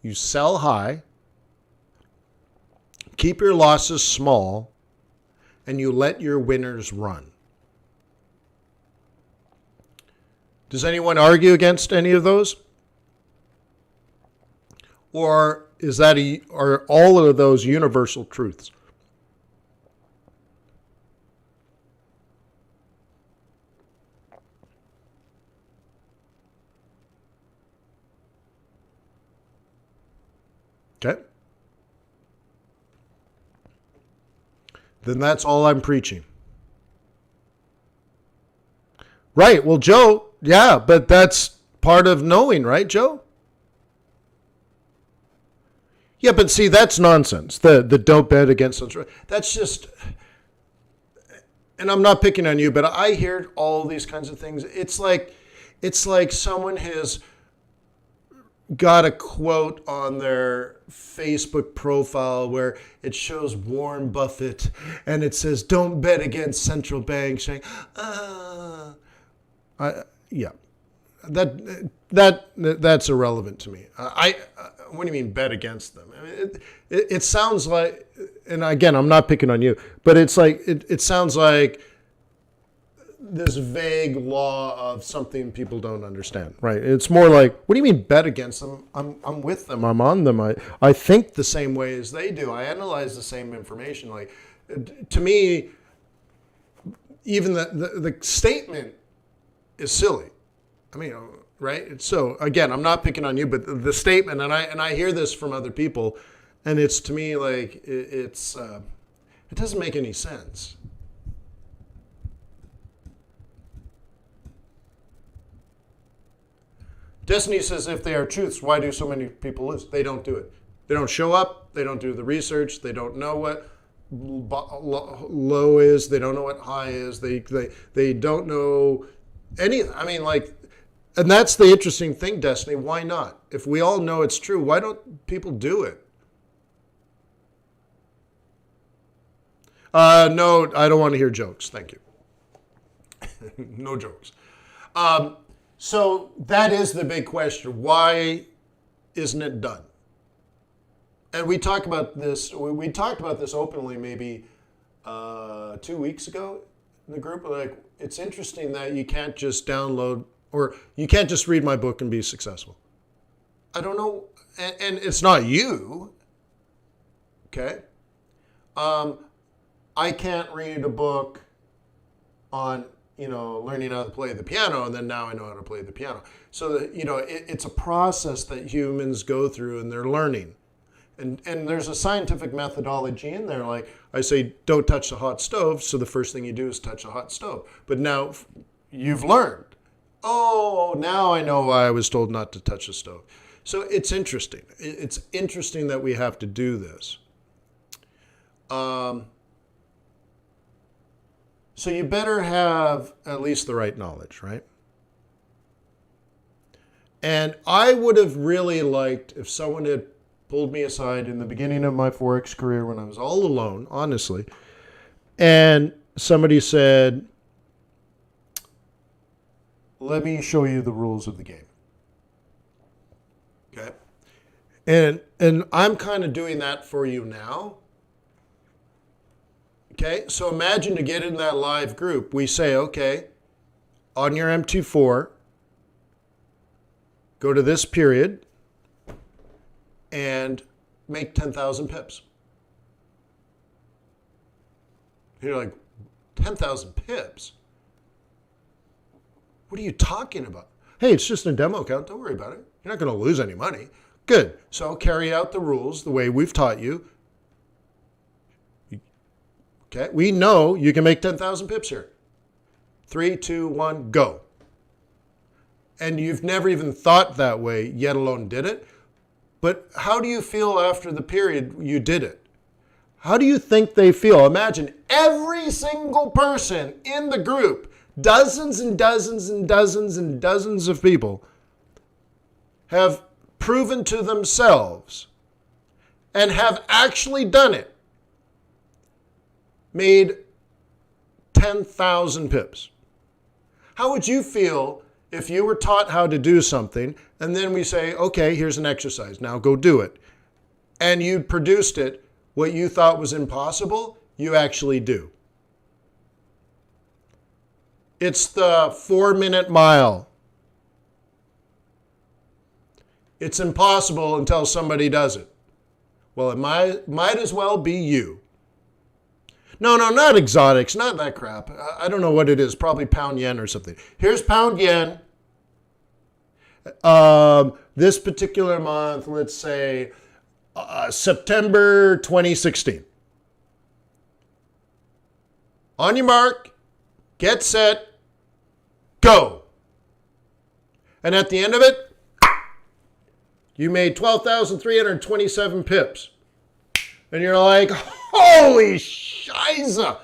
you sell high, keep your losses small, and you let your winners run. Does anyone argue against any of those? Or are all of those universal truths? Okay? Then that's all I'm preaching. Right. Well, Joe, yeah, but that's part of knowing, right, Joe? Yeah, but see, that's nonsense. The don't bet against us. That's just, and I'm not picking on you, but I hear all these kinds of things. It's like someone has got a quote on their Facebook profile where it shows Warren Buffett and it says, "Don't bet against central banks." Saying, yeah, that's irrelevant to me. What do you mean bet against them? I mean, it sounds like, and again, I'm not picking on you, but it's like it sounds like this vague law of something people don't understand, right? It's more like, what do you mean bet against them? I'm with them. I'm on them. I think the same way as they do. I analyze the same information. Like, to me, even the statement is silly. I mean, right? So again, I'm not picking on you, but the statement, and I hear this from other people, and it's, to me, like it doesn't make any sense. Destiny says, if they are truths, why do so many people lose? They don't do it. They don't show up. They don't do the research. They don't know what low is. They don't know what high is. They don't know any. I mean, like, and that's the interesting thing, Destiny. Why not? If we all know it's true, why don't people do it? No, I don't want to hear jokes. Thank you. No jokes. So that is the big question. Why isn't it done? And we talked about this. We talked about this openly maybe 2 weeks ago in the group. Like, it's interesting that you can't just download, or you can't just read my book and be successful. I don't know, and it's not you. Okay. I can't read a book on learning how to play the piano, and then now I know how to play the piano. So that, it's a process that humans go through, and they're learning. And there's a scientific methodology in there. Like I say, don't touch the hot stove. So the first thing you do is touch a hot stove. But now you've learned. Oh, now I know why I was told not to touch the stove. So it's interesting. It's interesting that we have to do this. So you better have at least the right knowledge, right? And I would have really liked if someone had pulled me aside in the beginning of my Forex career when I was all alone, honestly, and somebody said, let me show you the rules of the game. Okay? And I'm kind of doing that for you now. Okay, so imagine to get in that live group, we say, okay, on your M24, go to this period and make 10,000 pips. You're like, 10,000 pips? What are you talking about? Hey, it's just a demo account. Don't worry about it. You're not going to lose any money. Good. So carry out the rules the way we've taught you. Okay. We know you can make 10,000 pips here. 3, 2, 1, go. And you've never even thought that way, yet alone did it. But how do you feel after the period you did it? How do you think they feel? Imagine every single person in the group, dozens and dozens and dozens and dozens of people, have proven to themselves and have actually done it, made 10,000 pips. How would you feel if you were taught how to do something and then we say, okay, here's an exercise, now go do it, and you produced it, what you thought was impossible, you actually do? It's the 4-minute mile. It's impossible until somebody does it. Well, it might as well be you. No, not exotics, not that crap. I don't know what it is, probably pound yen or something. Here's pound yen. This particular month, let's say September 2016. On your mark, get set, go. And at the end of it, you made 12,327 pips. And you're like, holy shiza.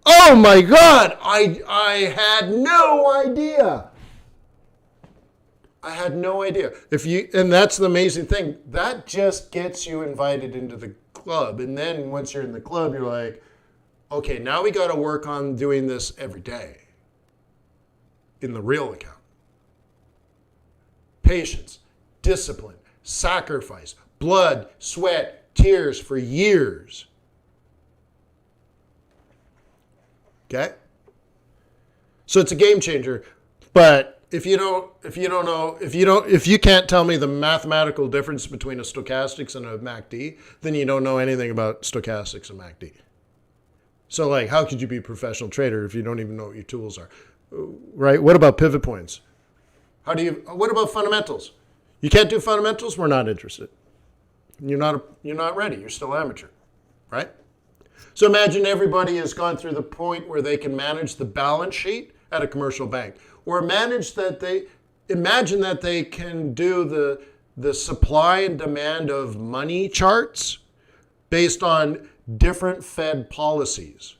Oh my God, I had no idea. I had no idea. And that's the amazing thing. That just gets you invited into the club. And then once you're in the club, you're like, okay, now we got to work on doing this every day in the real account. Patience, discipline, sacrifice, blood, sweat, tears for years. Okay? So it's a game changer. But if you can't tell me the mathematical difference between a stochastics and a MACD, then you don't know anything about stochastics and MACD. So like, how could you be a professional trader if you don't even know what your tools are? Right? What about pivot points? What about fundamentals? You can't do fundamentals? We're not interested. You're not ready. You're still amateur, right? So imagine everybody has gone through the point where they can manage the balance sheet at a commercial bank, or imagine that they can do the supply and demand of money charts based on different Fed policies,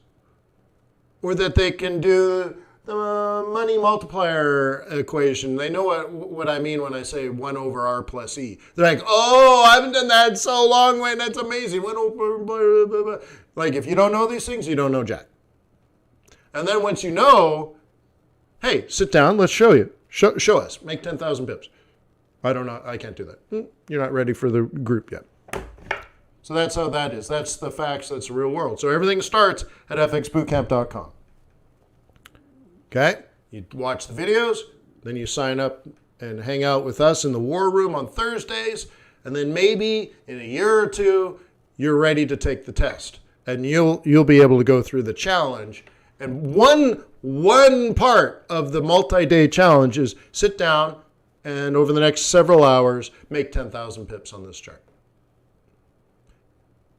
or that they can do the money multiplier equation. They know what I mean when I say 1 over R plus E. They're like, oh, I haven't done that in so long. Wait, that's amazing. 1 over blah, blah, blah. Like, if you don't know these things, you don't know jack. And then once you know, hey, sit down, let's show you. Show us. Make 10,000 pips. I don't know. I can't do that. You're not ready for the group yet. So that's how that is. That's the facts. That's the real world. So everything starts at fxbootcamp.com. Okay? You watch the videos, then you sign up and hang out with us in the war room on Thursdays, and then maybe in a year or two, you're ready to take the test. And you'll be able to go through the challenge. And one part of the multi-day challenge is sit down and over the next several hours, make 10,000 pips on this chart.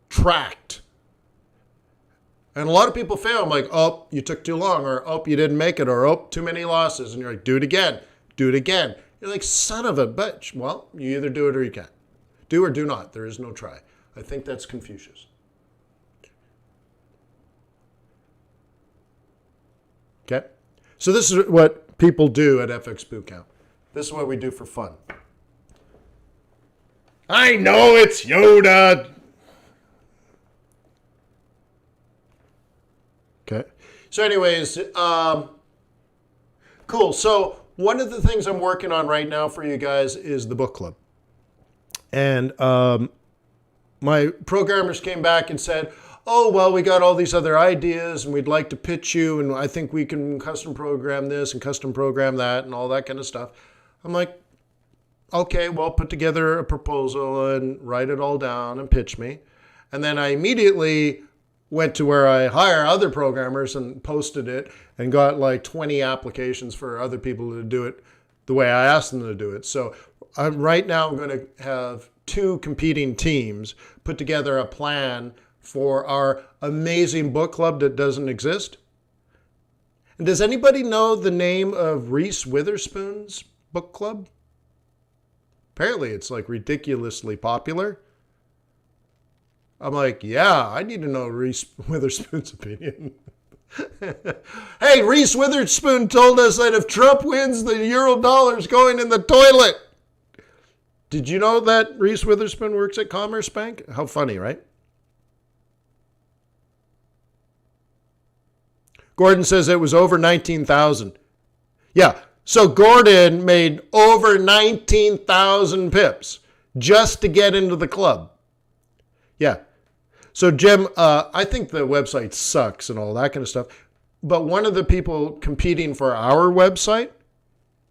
Tracked. And a lot of people fail. I'm like, oh, you took too long, or oh, you didn't make it, or oh, too many losses. And you're like, do it again, do it again. You're like, son of a bitch. Well, you either do it or you can't. Do or do not. There is no try. I think that's Confucius. Okay? So this is what people do at FX Bootcamp. This is what we do for fun. I know it's Yoda. Okay. So anyways, cool. So one of the things I'm working on right now for you guys is the book club. And my programmers came back and said, oh, well, we got all these other ideas and we'd like to pitch you, and I think we can custom program this and custom program that and all that kind of stuff. I'm like, okay, well, put together a proposal and write it all down and pitch me. And then I immediately went to where I hire other programmers and posted it and got like 20 applications for other people to do it the way I asked them to do it. So right now I'm going to have 2 competing teams put together a plan for our amazing book club that doesn't exist. And does anybody know the name of Reese Witherspoon's book club? Apparently it's like ridiculously popular. I'm like, yeah, I need to know Reese Witherspoon's opinion. Hey, Reese Witherspoon told us that if Trump wins, the euro dollar's going in the toilet. Did you know that Reese Witherspoon works at Commerce Bank? How funny, right? Gordon says it was over 19,000. Yeah, so Gordon made over 19,000 pips just to get into the club. Yeah. So Jim, I think the website sucks and all that kind of stuff. But one of the people competing for our website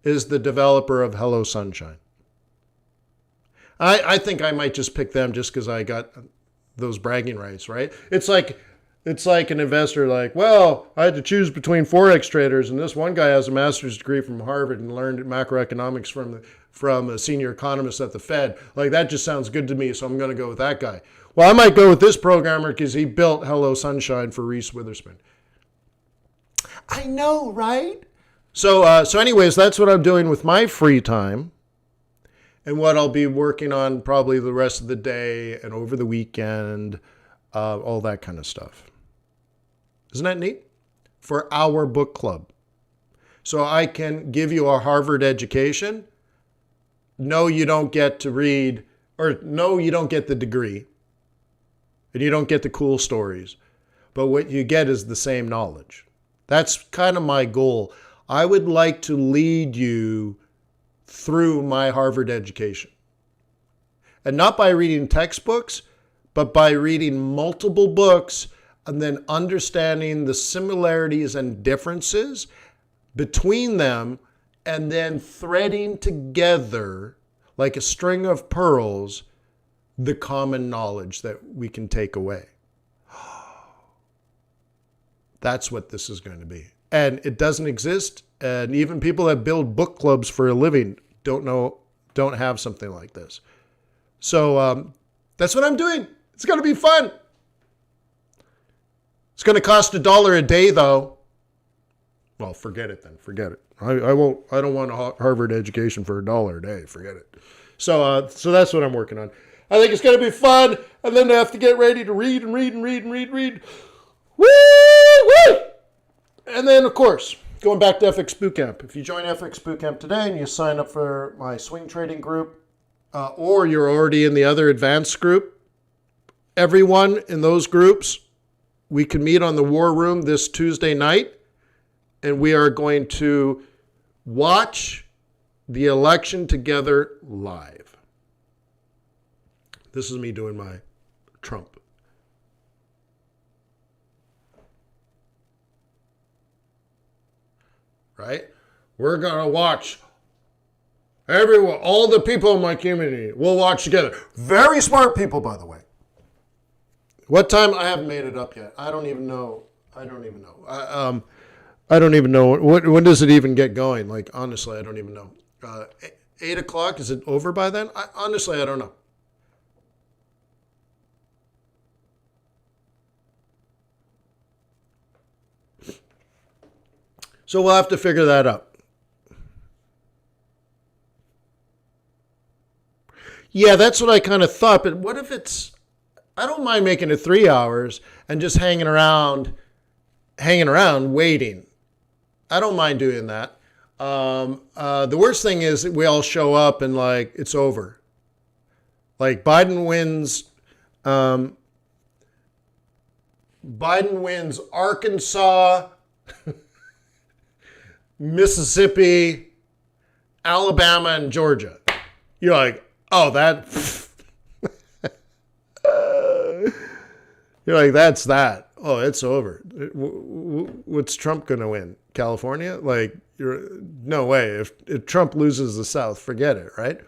is the developer of Hello Sunshine. I think I might just pick them just because I got those bragging rights, right? It's like an investor like, well, I had to choose between Forex traders, and this one guy has a master's degree from Harvard and learned macroeconomics from a senior economist at the Fed. Like, that just sounds good to me, so I'm going to go with that guy. Well, I might go with this programmer because he built Hello Sunshine for Reese Witherspoon. I know, right? So anyways, that's what I'm doing with my free time and what I'll be working on probably the rest of the day and over the weekend, all that kind of stuff. Isn't that neat? For our book club. So I can give you a Harvard education. No, you don't get to read, or no, you don't get the degree. And you don't get the cool stories. But what you get is the same knowledge. That's kind of my goal. I would like to lead you through my Harvard education. And not by reading textbooks, but by reading multiple books and then understanding the similarities and differences between them and then threading together like a string of pearls the common knowledge that we can take away. That's what this is going to be. And it doesn't exist. And even people that build book clubs for a living don't have something like this. So that's what I'm doing. It's going to be fun. It's going to cost $1 a day, though. Well, forget it then. Forget it. I don't want a Harvard education for $1 a day. Forget it. So that's what I'm working on. I think it's going to be fun. And then I have to get ready to read and read and read and read and read. Woo! Woo! And then, of course, going back to FX Bootcamp. If you join FX Bootcamp today and you sign up for my swing trading group, or you're already in the other advanced group, everyone in those groups, we can meet on the War Room this Tuesday night, and we are going to watch the election together live. This is me doing my Trump. Right? We're going to watch. Everyone, all the people in my community will watch together. Very smart people, by the way. What time? I haven't made it up yet. I don't even know. I don't even know. When does it even get going? Like, honestly, I don't even know. 8 o'clock? Is it over by then? Honestly, I don't know. So we'll have to figure that out. Yeah, that's what I kind of thought. But what if it's... I don't mind making it 3 hours and just hanging around waiting. I don't mind doing that. The worst thing is we all show up and like it's over. Like Biden wins Arkansas, Mississippi, Alabama, and Georgia. You're like, oh, that... You're like, that's that. Oh, it's over. What's Trump going to win? California? Like, no way. If Trump loses the South, forget it, right?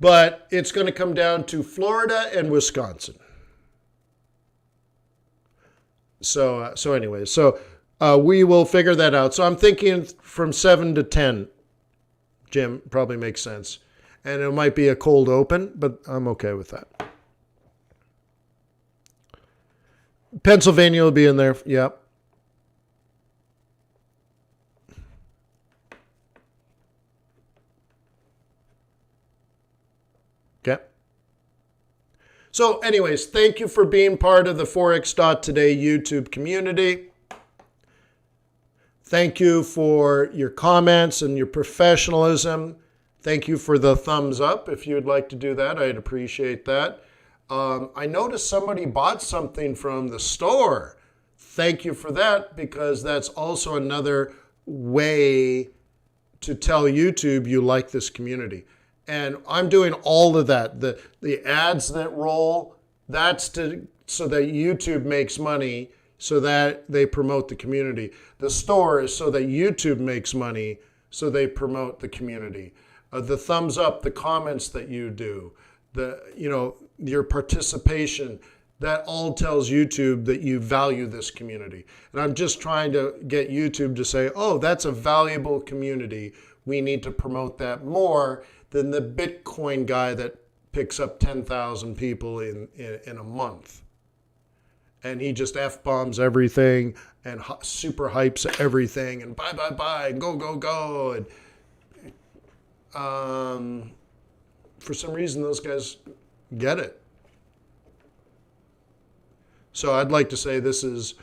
But it's going to come down to Florida and Wisconsin. So anyway, we will figure that out. So I'm thinking from 7 to 10, Jim, probably makes sense. And it might be a cold open, but I'm okay with that. Pennsylvania will be in there. Yep. Okay. So anyways, thank you for being part of the Forex.Today YouTube community. Thank you for your comments and your professionalism. Thank you for the thumbs up. If you would like to do that, I'd appreciate that. I noticed somebody bought something from the store. Thank you for that, because that's also another way to tell YouTube you like this community. And I'm doing all of that. The ads that roll, that's so that YouTube makes money, so that they promote the community. The store is so that YouTube makes money, so they promote the community. The thumbs up, the comments that you do, your participation, that all tells YouTube that you value this community. And I'm just trying to get YouTube to say, oh, that's a valuable community. We need to promote that more than the Bitcoin guy that picks up 10,000 people in a month. And he just F-bombs everything and super hypes everything and buy, and go. And for some reason, those guys get it. So I'd like to say this is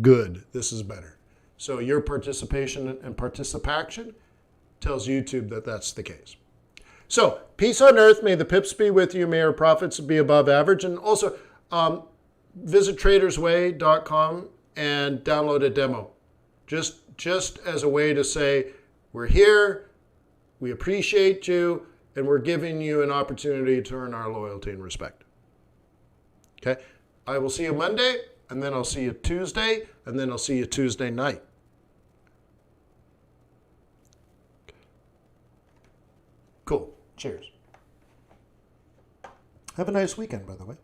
good. This is better. So your participation and participation tells YouTube that that's the case. So peace on earth. May the pips be with you. May our profits be above average. And also visit tradersway.com and download a demo. Just as a way to say, we're here, we appreciate you, and we're giving you an opportunity to earn our loyalty and respect. Okay? I will see you Monday, and then I'll see you Tuesday, and then I'll see you Tuesday night. Cool. Cheers. Have a nice weekend, by the way.